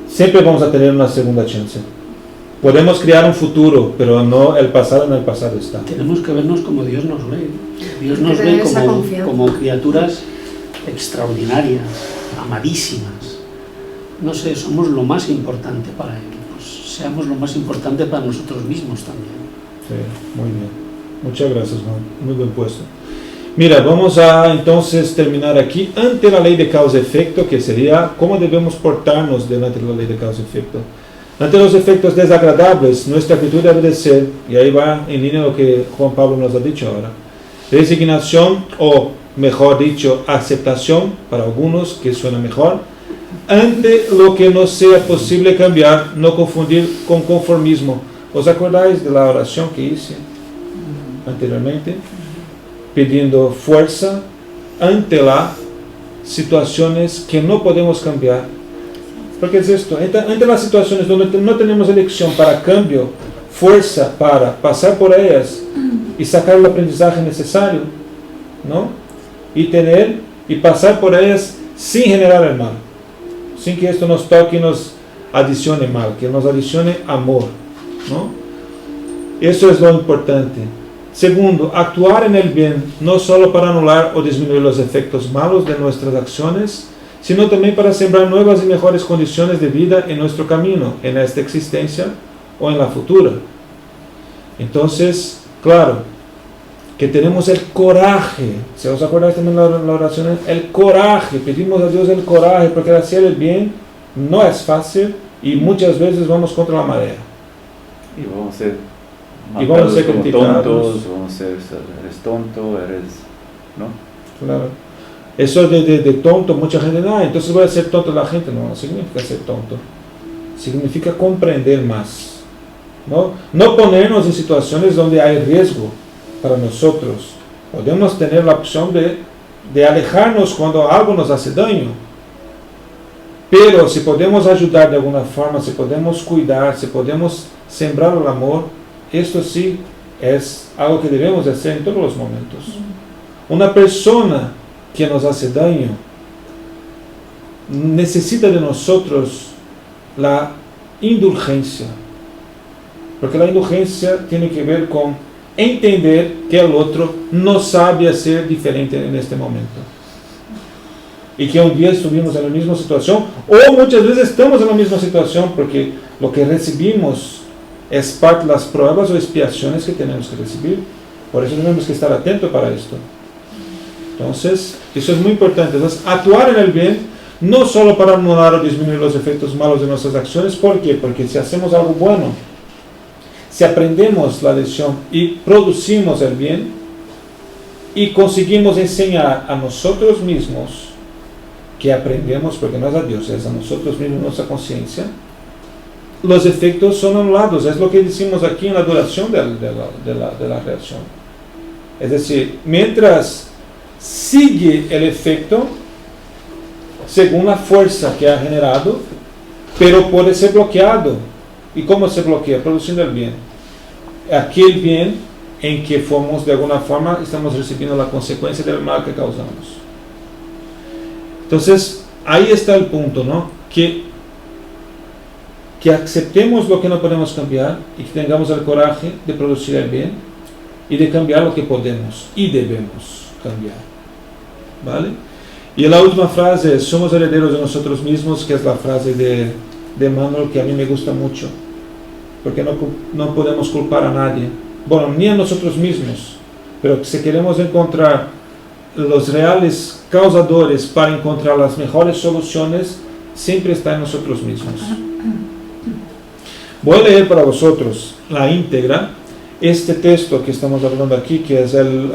siempre vamos a tener una segunda chance. Podemos crear un futuro, pero no el pasado en el pasado está. Tenemos que vernos como Dios nos ve. Dios nos Tener ve esa confianza. como criaturas extraordinarias, amadísimas. No sé, somos lo más importante para Él. Pues seamos lo más importante para nosotros mismos también. Sí, muy bien. Muchas gracias, Juan. Muy buen puesto. Mira, vamos a entonces terminar aquí ante la ley de causa y efecto, que sería cómo debemos portarnos delante de la ley de causa y efecto. Ante los efectos desagradables, nuestra actitud debe de ser, y ahí va en línea lo que Juan Pablo nos ha dicho ahora, resignación o, mejor dicho, aceptación, para algunos que suena mejor, ante lo que no sea posible cambiar, no confundir con conformismo. ¿Os acordáis de la oración que hice anteriormente? Pidiendo fuerza ante las situaciones que no podemos cambiar. Porque es esto, ante las situaciones donde no tenemos elección para cambio, fuerza para pasar por ellas y sacar el aprendizaje necesario, ¿no? Y pasar por ellas sin generar el mal, sin que esto nos toque y nos adicione mal, que nos adicione amor, ¿no? Eso es lo importante. Segundo, actuar en el bien, no solo para anular o disminuir los efectos malos de nuestras acciones, sino también para sembrar nuevas y mejores condiciones de vida en nuestro camino, en esta existencia o en la futura. Entonces, claro, que tenemos el coraje, si os acordáis también la oración, el coraje, pedimos a Dios el coraje, porque hacer el bien no es fácil y muchas veces vamos contra la marea. Y vamos a ser como criticados, tontos, vamos a ser, eres tonto, ¿no? Claro. Eso de tonto, mucha gente, entonces voy a ser tonto la gente. No, no significa ser tonto. Significa comprender más. No ponernos en situaciones donde hay riesgo para nosotros. Podemos tener la opción de alejarnos cuando algo nos hace daño. Pero si podemos ayudar de alguna forma, si podemos cuidar, si podemos sembrar el amor, esto sí es algo que debemos hacer en todos los momentos. Una persona que nos hace daño necesita de nosotros la indulgencia, porque la indulgencia tiene que ver con entender que el otro no sabe hacer diferente en este momento y que un día estuvimos en la misma situación o muchas veces estamos en la misma situación, porque lo que recibimos es parte de las pruebas o expiaciones que tenemos que recibir. Por eso tenemos que estar atentos para esto. Entonces, eso es muy importante. Entonces, actuar en el bien, no solo para anular o disminuir los efectos malos de nuestras acciones. ¿Por qué? Porque si hacemos algo bueno, si aprendemos la lección y producimos el bien, y conseguimos enseñar a nosotros mismos que aprendemos, porque no es a Dios, es a nosotros mismos, nuestra conciencia, los efectos son anulados. Es lo que decimos aquí en la duración de la reacción. Es decir, mientras sigue el efecto según la fuerza que ha generado, pero puede ser bloqueado. ¿Y cómo se bloquea? Produciendo el bien. Aquel bien en que fomos, de alguna forma, estamos recibiendo la consecuencia del mal que causamos. Entonces, ahí está el punto, ¿no? Que aceptemos lo que no podemos cambiar y que tengamos el coraje de producir el bien y de cambiar lo que podemos y debemos cambiar. ¿Vale? Y la última frase es: somos herederos de nosotros mismos, que es la frase de Manuel, que a mí me gusta mucho, porque no podemos culpar a nadie, bueno, ni a nosotros mismos, pero si queremos encontrar los reales causadores para encontrar las mejores soluciones, siempre está en nosotros mismos. Voy a leer para vosotros la íntegra este texto que estamos hablando aquí, que es el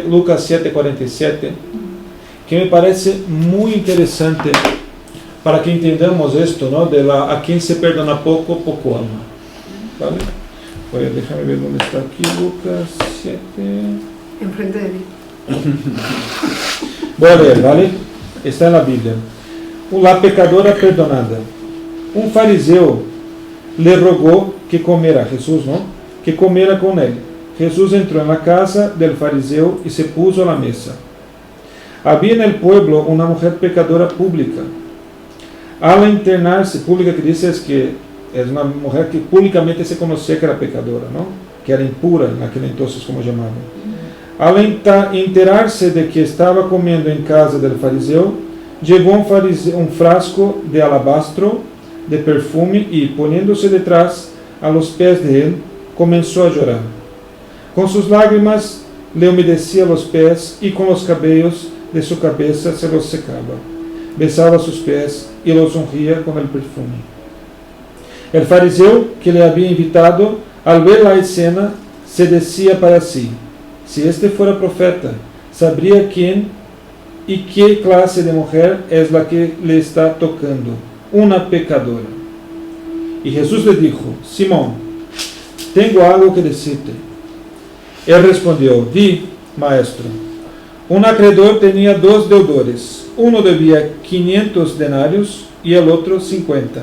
Lucas 7:47, que me parece muy interesante para que entendamos esto, ¿no? A quien se perdona poco, poco ama. ¿Vale? Voy a dejarme ver dónde está aquí, Lucas 7. Enfrente de mí. Voy a leer, ¿vale? Está en la Biblia. La pecadora perdonada. Un fariseo le rogó que comiera, Jesús, ¿no? Que comiera con él. Jesús entró en la casa del fariseo y se puso a la mesa. Había en el pueblo una mujer pecadora pública. Al internarse, pública que dice es que Es una mujer que públicamente se conocía que era pecadora, ¿no? Que era impura en aquel entonces, como llamaban. Al enterarse de que estaba comiendo en casa del fariseo, llevó un frasco de alabastro de perfume y, poniéndose detrás a los pies de él, comenzó a llorar. Con sus lágrimas le humedecía los pies y con los cabellos de su cabeza se los secaba. Besaba sus pies y los ungía con el perfume. El fariseo que le había invitado, al ver la escena, se decía para sí: si este fuera profeta, sabría quién y qué clase de mujer es la que le está tocando, una pecadora. Y Jesús le dijo: Simón, tengo algo que decirte. Él respondió: di, maestro. Un acreedor tenía 2 deudores. Uno debía 500 denarios y el otro 50.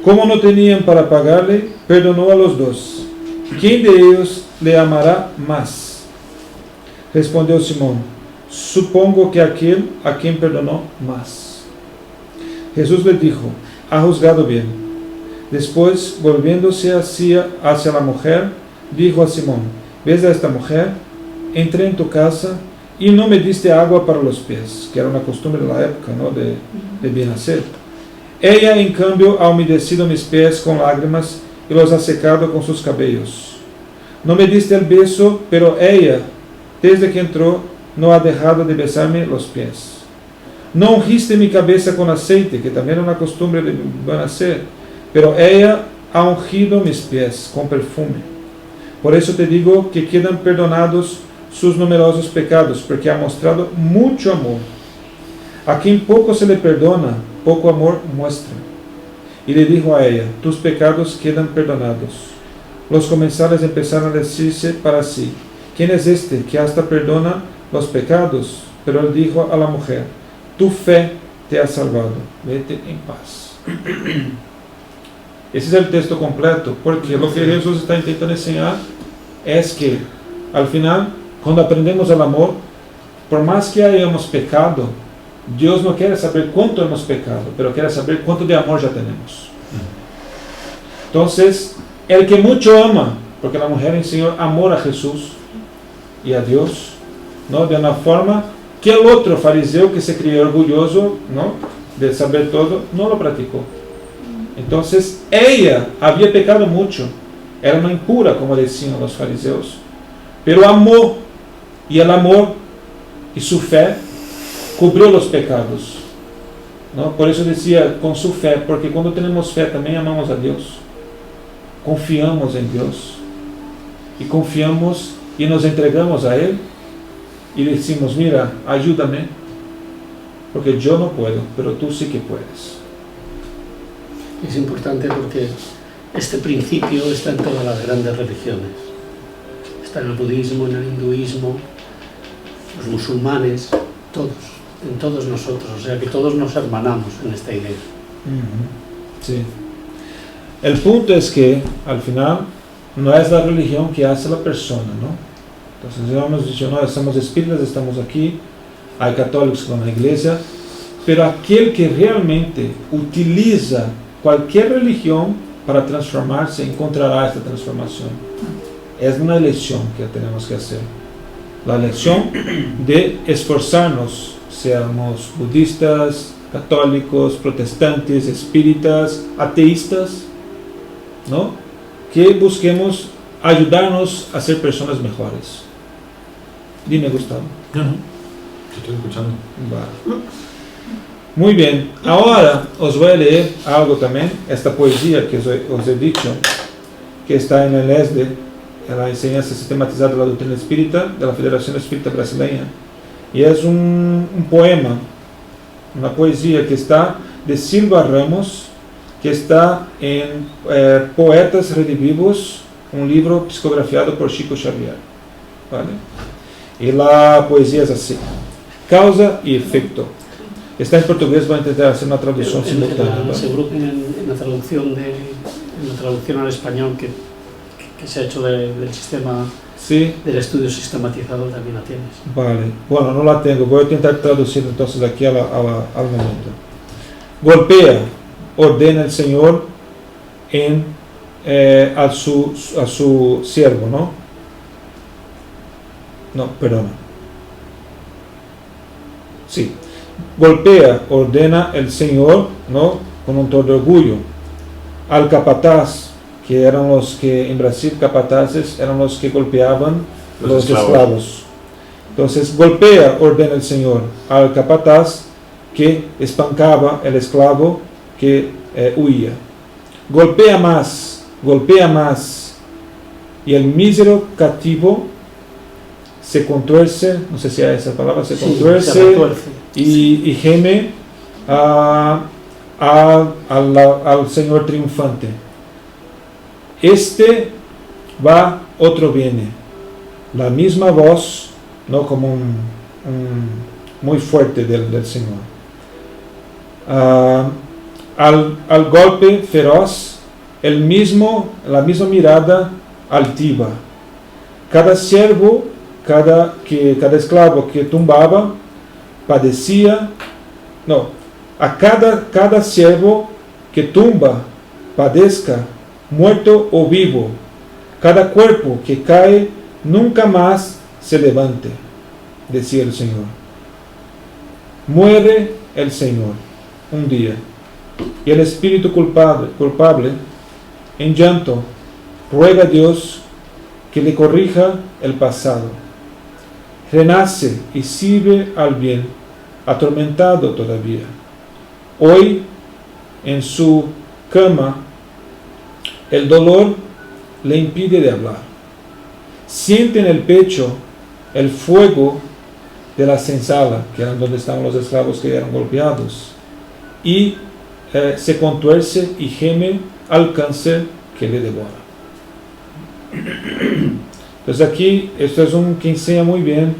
Como no tenían para pagarle, perdonó a los 2. ¿Quién de ellos le amará más? Respondió Simón: supongo que aquel a quien perdonó más. Jesús le dijo: ha juzgado bien. Después, volviéndose hacia la mujer, dijo a Simón: ¿ves a esta mujer? Entré en tu casa y no me diste agua para los pies, que era una costumbre de la época, ¿no? de bien hacer. Ella, en cambio, ha humedecido mis pies con lágrimas y los ha secado con sus cabellos. No me diste el beso, pero ella, desde que entró, no ha dejado de besarme los pies. No ungiste mi cabeza con aceite, que también era una costumbre de buen hacer, pero ella ha ungido mis pies con perfume. Por eso te digo que quedan perdonados sus numerosos pecados, porque ha mostrado mucho amor. A quien poco se le perdona, poco amor muestra. Y le dijo a ella: tus pecados quedan perdonados. Los comensales empezaron a decirse para sí: ¿quién es este que hasta perdona los pecados? Pero él dijo a la mujer: tu fe te ha salvado, vete en paz. Ese es el texto completo, porque lo que Jesús está intentando enseñar es que al final, cuando aprendemos el amor, por más que hayamos pecado, Dios no quiere saber cuánto hemos pecado, pero quiere saber cuánto de amor ya tenemos. Entonces, el que mucho ama, porque la mujer enseñó amor a Jesús y a Dios, ¿no? De una forma que el otro fariseo que se creía orgulloso, ¿no? De saber todo, no lo practicó. Entonces, ella había pecado mucho, era una impura, como decían los fariseos, pero amó, y el amor y su fe cubrió los pecados, ¿no? Por eso decía con su fe, porque cuando tenemos fe también amamos a Dios, confiamos en Dios, y confiamos y nos entregamos a Él, y decimos: mira, ayúdame, porque yo no puedo, pero tú sí que puedes. Es importante porque este principio está en todas las grandes religiones. Está en el budismo, en el hinduismo, los musulmanes, todos, en todos nosotros. O sea que todos nos hermanamos en esta idea. Sí. El punto es que al final no es la religión que hace la persona, ¿no? Entonces ya hemos dicho: no, somos espíritas, estamos aquí, hay católicos con la iglesia, pero aquel que realmente utiliza cualquier religión para transformarse encontrará esta transformación. Es una elección que tenemos que hacer, la elección de esforzarnos, seamos budistas, católicos, protestantes, espíritas, ateístas, ¿no? Que busquemos ayudarnos a ser personas mejores. Dime, Gustavo. No, estoy escuchando. Vale. Muy bien, ahora os voy a leer algo también, esta poesía que os he dicho, que está en el ESDE, en la enseñanza sistematizada de la doctrina espírita de la Federación Espírita Brasileña, y es un poema, una poesía que está de Silva Ramos, que está en Poetas Redivivos, un libro psicografiado por Chico Xavier, ¿vale? Y la poesía es así: causa y efecto. Está en portugués, voy a intentar hacer una traducción simultánea. Seguro que en la traducción al español que se ha hecho del sistema, sí, del estudio sistematizado, también la tienes. Vale, bueno, no la tengo, voy a intentar traducir entonces aquí al momento. Golpea, ordena el Señor, a su siervo, ¿no? No, perdona. Sí. Golpea, ordena el Señor, ¿no? Con un tono de orgullo. Al capataz, que eran los que en Brasil capataces eran los que golpeaban los esclavos. Entonces golpea, ordena el Señor, al capataz que espancaba el esclavo que huía. Golpea más, y el mísero cautivo se contuerce, no sé si hay esa palabra, se contuerce y geme al Señor triunfante. Este va, otro viene. La misma voz, no como muy fuerte del Señor. Al golpe feroz, la misma mirada altiva. Cada siervo, cada esclavo que tumbaba, padecía, no, a cada siervo que tumba, padezca, muerto o vivo, cada cuerpo que cae, nunca más se levante, decía el Señor. Muere el Señor un día, y el espíritu culpable, en llanto, ruega a Dios que le corrija el pasado. Renace y sirve al bien, atormentado todavía. Hoy, en su cama, el dolor le impide de hablar. Siente en el pecho el fuego de la senzala, que eran donde estaban los esclavos que eran golpeados, y se contuerce y geme al cáncer que le devora. Entonces aquí, esto es que enseña muy bien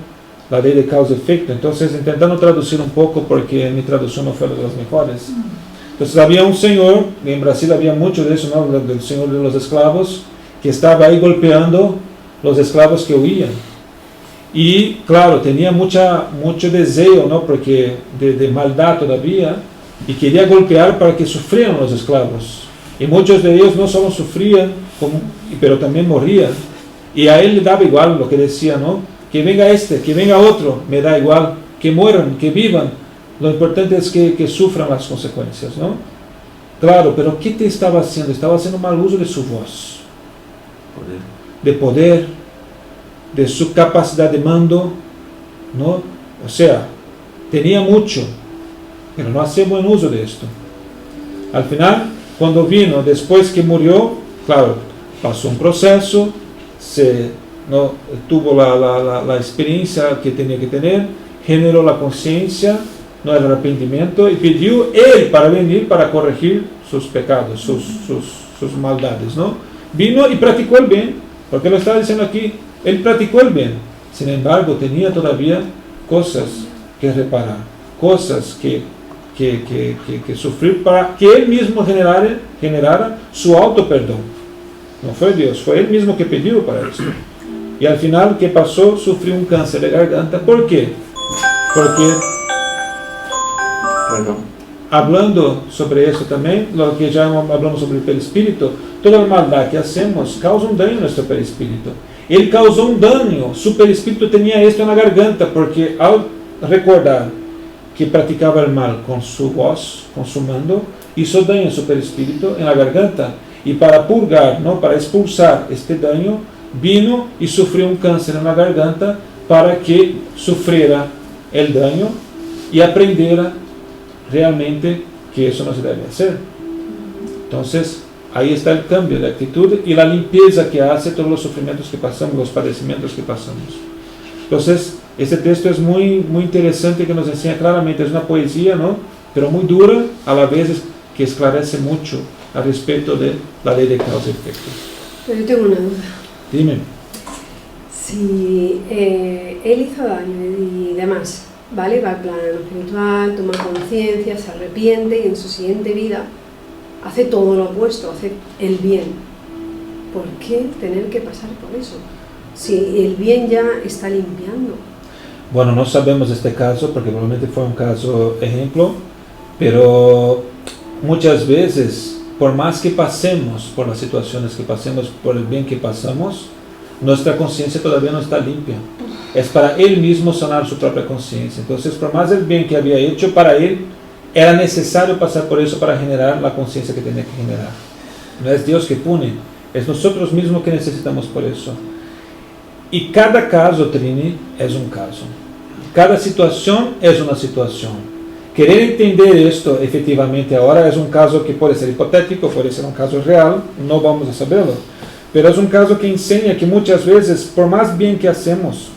la ley de causa-efecto. Entonces, intentando traducir un poco, porque mi traducción no fue de las mejores. Entonces había un señor, en Brasil había mucho de eso, ¿no? Del señor de los esclavos, que estaba ahí golpeando los esclavos que huían. Y claro, tenía mucho deseo, ¿no? Porque de maldad todavía, y quería golpear para que sufrieran los esclavos. Y muchos de ellos no solo sufrían, pero también morían. Y a él le daba igual lo que decía, ¿no? Que venga que venga otro, me da igual, que mueran, que vivan. Lo importante es que sufran las consecuencias, ¿no? Claro, pero ¿qué te estaba haciendo? Estaba haciendo mal uso de su voz, de poder, de su capacidad de mando, ¿no? O sea, tenía mucho, pero no hacía buen uso de esto. Al final, cuando vino, después que murió, claro, pasó un proceso, no tuvo la experiencia que tenía que tener, generó la conciencia, no el arrepentimiento, y pidió él para venir para corregir sus pecados, sus maldades, ¿no? Vino y practicó el bien, porque lo está diciendo aquí, él practicó el bien. Sin embargo, tenía todavía cosas que reparar, cosas que sufrir para que él mismo generara su auto perdón. No fue Dios, fue él mismo que pidió para eso. Y al final, ¿qué pasó? Sufrió un cáncer de garganta. ¿Por qué? Porque, hablando sobre eso también, lo que ya hablamos sobre el perispírito, toda la maldad que hacemos causa un daño a nuestro perispírito. Él causó un daño, su perispírito tenía esto en la garganta, porque al recordar que practicaba el mal con su voz, con su mando, hizo daño a su perispírito en la garganta. Y para purgar, ¿no? Para expulsar este daño, vino y sufrió un cáncer en la garganta para que sufriera el daño y aprendiera realmente que eso no se debe hacer. Entonces, ahí está el cambio de actitud y la limpieza que hace todos los sufrimientos que pasamos, los padecimientos que pasamos. Entonces, este texto es muy, muy interesante, que nos enseña claramente, es una poesía, ¿no? Pero muy dura, a la vez que esclarece mucho al respecto de la ley de causa y efecto. Pero yo tengo una duda. Dime. Si él hizo daño y demás, ¿vale? Va al plano espiritual, toma conciencia, se arrepiente y en su siguiente vida hace todo lo opuesto, hace el bien. ¿Por qué tener que pasar por eso? Si el bien ya está limpiando. Bueno, no sabemos este caso porque probablemente fue un caso ejemplo, pero muchas veces, por más que pasemos por las situaciones que pasemos, por el bien que pasamos, nuestra conciencia todavía no está limpia. Es para él mismo sanar su propia conciencia. Entonces, por más el bien que había hecho, para él era necesario pasar por eso para generar la conciencia que tenía que generar. No es Dios que pone, es nosotros mismos que necesitamos por eso. Y cada caso, Trini, es un caso. Cada situación es una situación. Querer entender esto efectivamente ahora es un caso que puede ser hipotético, puede ser un caso real, no vamos a saberlo. Pero es un caso que enseña que muchas veces, por más bien que hacemos,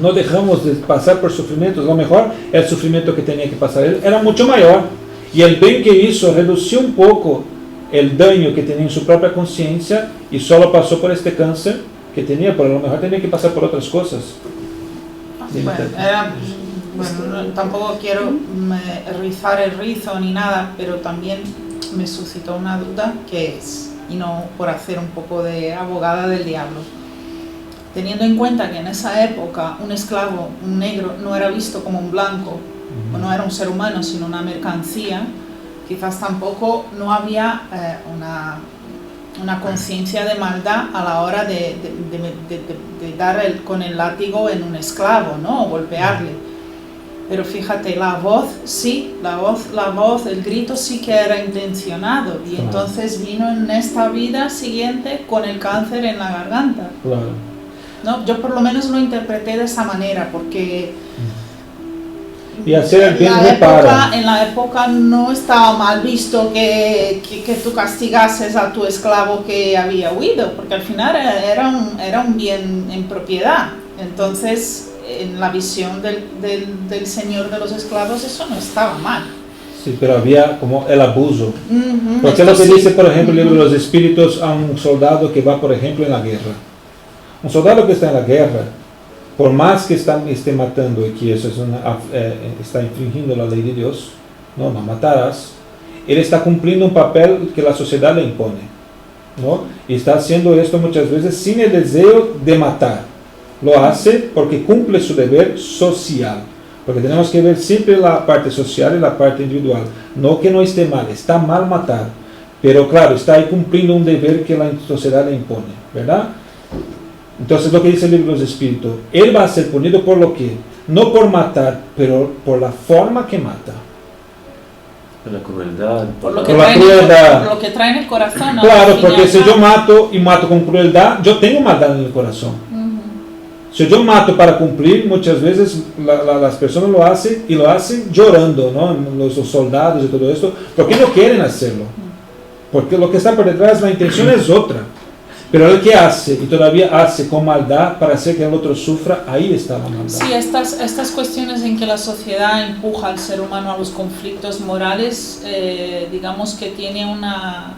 no dejamos de pasar por sufrimientos. A lo mejor el sufrimiento que tenía que pasar él era mucho mayor. Y el bien que hizo redució un poco el daño que tenía en su propia conciencia y solo pasó por este cáncer que tenía, pero a lo mejor tenía que pasar por otras cosas. Bueno, tampoco quiero rizar el rizo ni nada, pero también me suscitó una duda que es, y no por hacer un poco de abogada del diablo, teniendo en cuenta que en esa época un esclavo, un negro, no era visto como un blanco, o no era un ser humano, sino una mercancía, quizás tampoco no había una conciencia de maldad a la hora de dar con el látigo en un esclavo, ¿no? O golpearle. Pero fíjate, la voz, el grito sí que era intencionado. Y entonces vino en esta vida siguiente con el cáncer en la garganta. Claro. ¿No? Yo por lo menos lo interpreté de esa manera, porque y hacer el bien en la época no estaba mal visto que tú castigases a tu esclavo que había huido, porque al final era un bien en propiedad. Entonces, en la visión del señor de los esclavos, eso no estaba mal. Sí, pero había como el abuso. Uh-huh, porque lo que dice, por ejemplo, el libro de los espíritus a un soldado que va, por ejemplo, en la guerra. Un soldado que está en la guerra, por más que esté matando y que eso está infringiendo la ley de Dios, no matarás, él está cumpliendo un papel que la sociedad le impone, ¿no? Y está haciendo esto muchas veces sin el deseo de matar. Lo hace porque cumple su deber social. Porque tenemos que ver siempre la parte social y la parte individual. No que no esté mal, está mal matar. Pero claro, está ahí cumpliendo un deber que la sociedad le impone, ¿verdad? Entonces lo que dice el libro de los espíritus, él va a ser punido por lo que, no por matar, pero por la forma que mata. Por la crueldad. Por lo que trae en el corazón. ¿No? Claro, porque si yo mato y mato con crueldad, yo tengo maldad en el corazón. Si yo mato para cumplir, muchas veces las personas lo hacen y lo hacen llorando, ¿no? Los soldados y todo esto, porque no quieren hacerlo. Porque lo que está por detrás, la intención es otra. Pero el que hace y todavía hace con maldad para hacer que el otro sufra, ahí está la maldad. Sí, estas cuestiones en que la sociedad empuja al ser humano a los conflictos morales, digamos que tiene una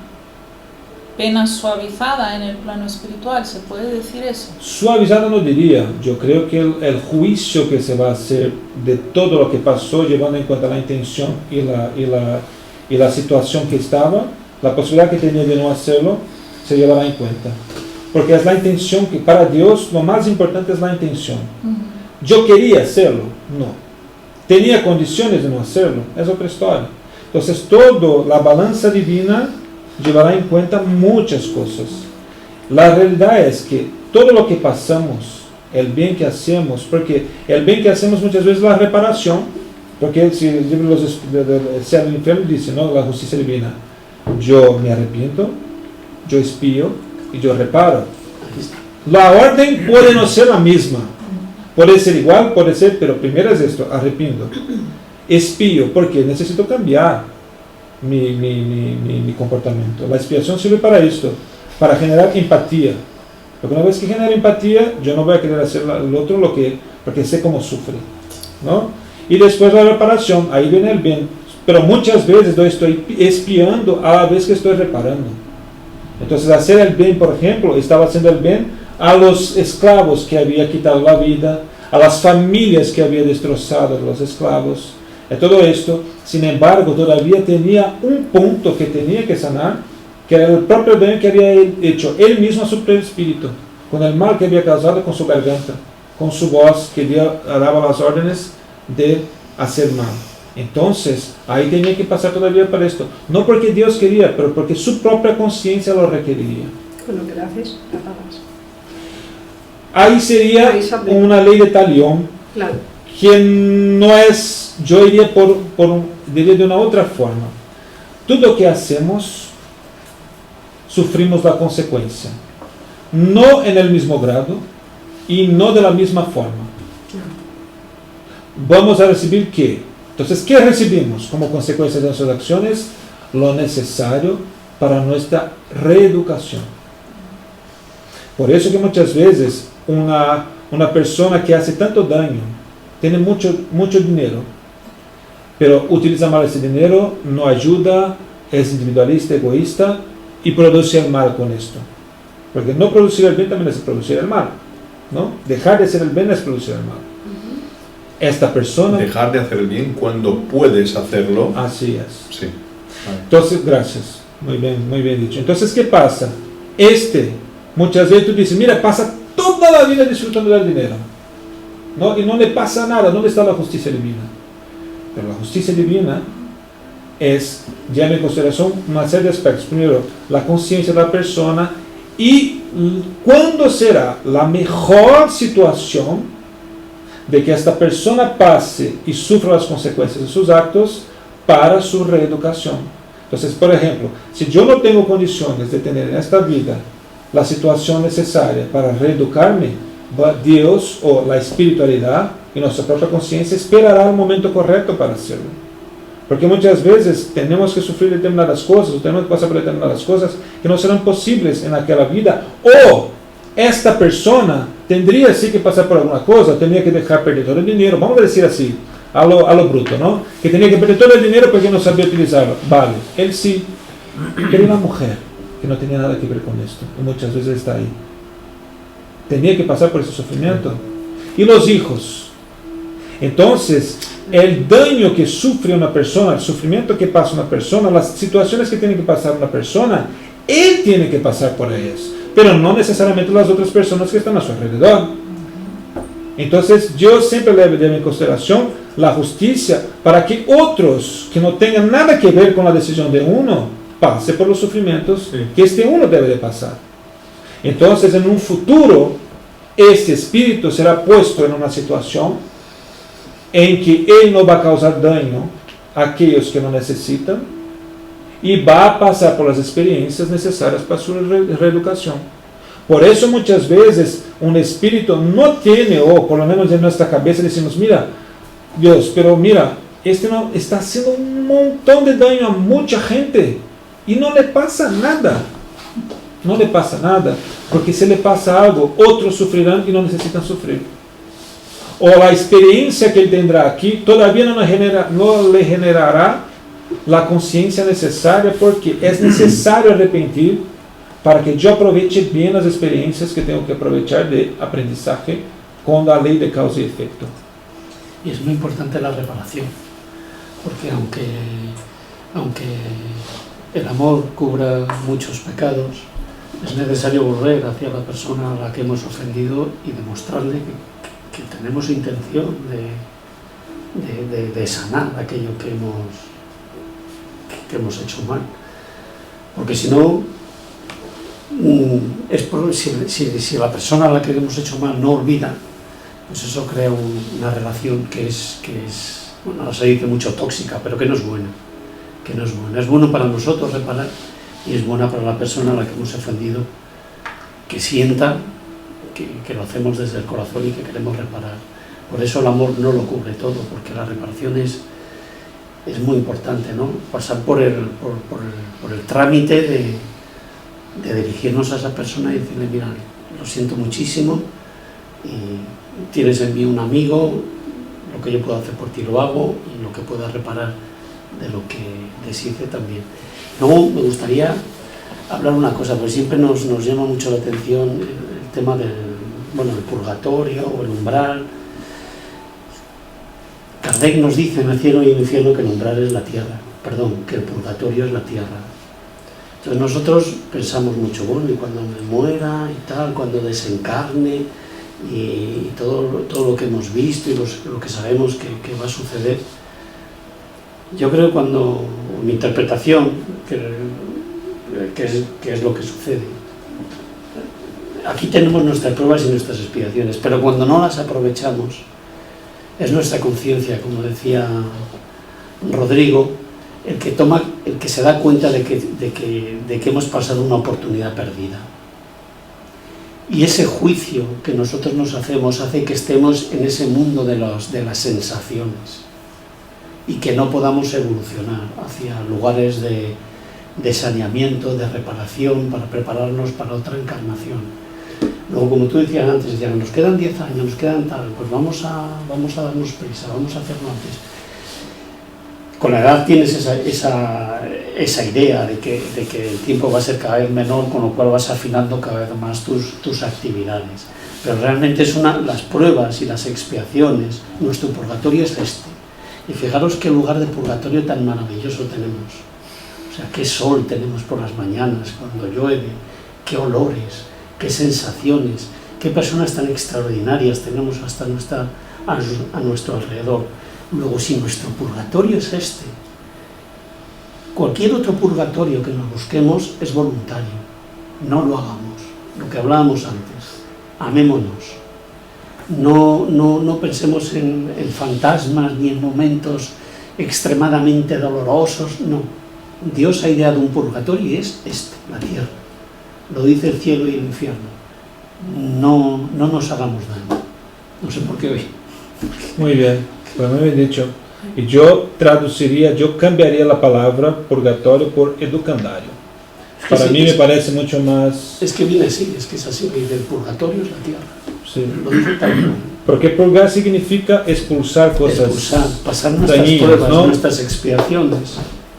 pena suavizada en el plano espiritual, ¿se puede decir eso? Suavizada no diría, yo creo que el juicio que se va a hacer de todo lo que pasó, llevando en cuenta la intención y la situación que estaba, la posibilidad que tenía de no hacerlo, se llevará en cuenta. Porque es la intención que para Dios lo más importante es la intención. Yo quería hacerlo, no. Tenía condiciones de no hacerlo, es otra historia. Entonces toda la balanza divina llevará en cuenta muchas cosas. La realidad es que todo lo que pasamos, el bien que hacemos, porque el bien que hacemos muchas veces es la reparación, porque si el libro del cielo y el infierno dice, ¿no? La justicia divina, yo me arrepiento, yo expío y yo reparo. La orden puede no ser la misma, puede ser igual, puede ser, pero primero es esto, arrepiento, expío, porque necesito cambiar mi comportamiento. La expiación sirve para esto, para generar empatía, porque una vez que genera empatía, yo no voy a querer hacer el otro porque sé cómo sufre, ¿no? Y después la reparación, ahí viene el bien, pero muchas veces yo estoy expiando a la vez que estoy reparando. Entonces hacer el bien, por ejemplo, estaba haciendo el bien a los esclavos que había quitado la vida, a las familias que había destrozado a los esclavos, todo esto. Sin embargo, todavía tenía un punto que tenía que sanar, que era el propio daño que había hecho él mismo a su espíritu, con el mal que había causado con su garganta, con su voz que daba las órdenes de hacer mal. Entonces, ahí tenía que pasar todavía para esto. No porque Dios quería, pero porque su propia conciencia lo requería. Con lo que le haces, la pagas. Ahí sería Ahí se aplica. una ley de talión, Claro. que no es, yo iría diría de una otra forma. Todo lo que hacemos, sufrimos la consecuencia. No en el mismo grado y no de la misma forma. Vamos a recibir ¿qué? Entonces, ¿qué recibimos como consecuencia de nuestras acciones? Lo necesario para nuestra reeducación. Por eso que muchas veces una persona que hace tanto daño, tiene mucho dinero, pero utiliza mal ese dinero, no ayuda, es individualista, egoísta y produce el mal con esto. Porque no producir el bien también es producir el mal, ¿no? Dejar de hacer el bien es producir el mal. Esta persona... Dejar de hacer el bien cuando puedes hacerlo. Así es. Sí. Vale. Entonces, gracias. Muy bien dicho. Entonces, ¿qué pasa? Muchas veces tú dices, mira, pasa toda la vida disfrutando del dinero, ¿no? Y no le pasa nada. ¿Dónde está la justicia divina? Pero la justicia divina es, ya en consideración, una serie de aspectos. Primero, la conciencia de la persona y cuándo será la mejor situación de que esta persona pase y sufra las consecuencias de sus actos para su reeducación. Entonces, por ejemplo, si yo no tengo condiciones de tener en esta vida la situación necesaria para reeducarme, Dios o la espiritualidad y nuestra propia conciencia esperará el momento correcto para hacerlo. Porque muchas veces tenemos que sufrir determinadas cosas, o tenemos que pasar por determinadas cosas que no serán posibles en aquella vida, o esta persona tendría sí que pasar por alguna cosa, tenía que dejar perder todo el dinero, vamos a decir así, a lo bruto, ¿no? Que tenía que perder todo el dinero porque no sabía utilizarlo. Vale, él sí, pero una mujer que no tenía nada que ver con esto, y muchas veces está ahí, tenía que pasar por ese sufrimiento. Y los hijos. Entonces, el daño que sufre una persona, el sufrimiento que pasa una persona, las situaciones que tiene que pasar una persona, él tiene que pasar por ellas, pero no necesariamente las otras personas que están a su alrededor. Entonces, Dios siempre debe en consideración la justicia para que otros que no tengan nada que ver con la decisión de uno, pase por los sufrimientos que este uno debe de pasar. Entonces, en un futuro, este espíritu será puesto en una situación en que él no va a causar daño a aquellos que no necesitan y va a pasar por las experiencias necesarias para su reeducación. Por eso muchas veces un espíritu no tiene, o por lo menos en nuestra cabeza decimos, mira, Dios, pero mira, este no está haciendo un montón de daño a mucha gente y no le pasa nada. No le pasa nada, porque si le pasa algo, otros sufrirán y no necesitan sufrir. O la experiencia que él tendrá aquí todavía no le generará la conciencia necesaria, porque es necesario arrepentir para que yo aproveche bien las experiencias que tengo que aprovechar de aprendizaje con la ley de causa y efecto. Y es muy importante la reparación, porque aunque el amor cubra muchos pecados, es necesario volver hacia la persona a la que hemos ofendido y demostrarle que tenemos intención de sanar aquello que hemos hecho mal. Porque si no, si la persona a la que hemos hecho mal no olvida, pues eso crea una relación que es bueno, ahora se dice mucho tóxica, pero que no es buena. Es bueno para nosotros reparar y es buena para la persona a la que hemos ofendido, que sienta que lo hacemos desde el corazón y que queremos reparar. Por eso el amor no lo cubre todo, porque la reparación es muy importante, ¿no? Pasar por el trámite de dirigirnos a esa persona y decirle, mira, lo siento muchísimo y tienes en mí un amigo, lo que yo puedo hacer por ti lo hago y lo que pueda reparar de lo que deshice también. Luego me gustaría hablar una cosa, porque siempre nos llama mucho la atención el tema del purgatorio o el umbral. Kardec nos dice en el cielo y en el infierno que el umbral es la tierra, que el purgatorio es la tierra. Entonces nosotros pensamos mucho, bueno, y cuando me muera y tal, cuando desencarne y todo lo que hemos visto y lo que sabemos que va a suceder, Yo creo cuando, mi interpretación, que es lo que sucede, aquí tenemos nuestras pruebas y nuestras expiaciones, pero cuando no las aprovechamos, es nuestra conciencia, como decía Rodrigo, el que se da cuenta de que hemos pasado una oportunidad perdida. Y ese juicio que nosotros nos hacemos hace que estemos en ese mundo de las sensaciones y que no podamos evolucionar hacia lugares de saneamiento, de reparación, para prepararnos para otra encarnación. Luego, como tú decías antes, nos quedan 10 años, nos quedan tal, pues vamos a darnos prisa, vamos a hacerlo antes. Con la edad tienes esa idea de que el tiempo va a ser cada vez menor, con lo cual vas afinando cada vez más tus actividades. Pero realmente las pruebas y las expiaciones, nuestro purgatorio es este. Y fijaros qué lugar de purgatorio tan maravilloso tenemos. O sea, qué sol tenemos por las mañanas cuando llueve, qué olores, qué sensaciones, qué personas tan extraordinarias tenemos a nuestro alrededor. Luego, si nuestro purgatorio es este, cualquier otro purgatorio que nos busquemos es voluntario. No lo hagamos. Lo que hablábamos antes, amémonos. No pensemos en fantasmas ni en momentos extremadamente dolorosos, no. Dios ha ideado un purgatorio y es este, la tierra. Lo dice el cielo y el infierno. No nos hagamos daño. No sé por qué hoy. Muy bien, pues muy bien dicho. Y yo cambiaría la palabra purgatorio por educandario. Para mí me parece mucho más... Es que viene así, es que es así, el purgatorio es la tierra. Sí. Lo dice tal cual. Porque purgar significa expulsar cosas pasar nuestras dañinas, pruebas, ¿no? nuestras expiaciones.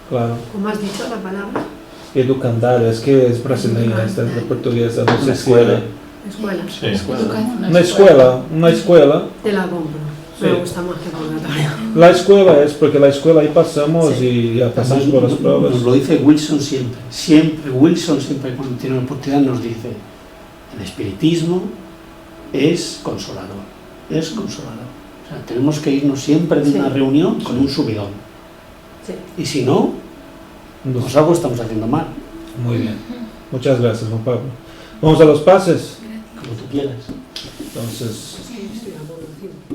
Claro. ¿Cómo has dicho la palabra? Educandario, es que es brasileña, esta es la portuguesa, no sé si era. Escuela. Sí. Una escuela. Te la compro. Sí. Me gusta más que purgatorio. La escuela es porque la escuela ahí pasamos y ya pasamos por las pruebas. Nos lo dice Wilson siempre. Wilson siempre cuando tiene una oportunidad nos dice, el espiritismo es consolador. O sea, tenemos que irnos siempre de una reunión con un subidón. Sí. Y si no, pues algo estamos haciendo mal. Muy bien. Muchas gracias, Juan Pablo. Vamos a los pases. Como tú quieras. Entonces, Sí, estoy de acuerdo, sí.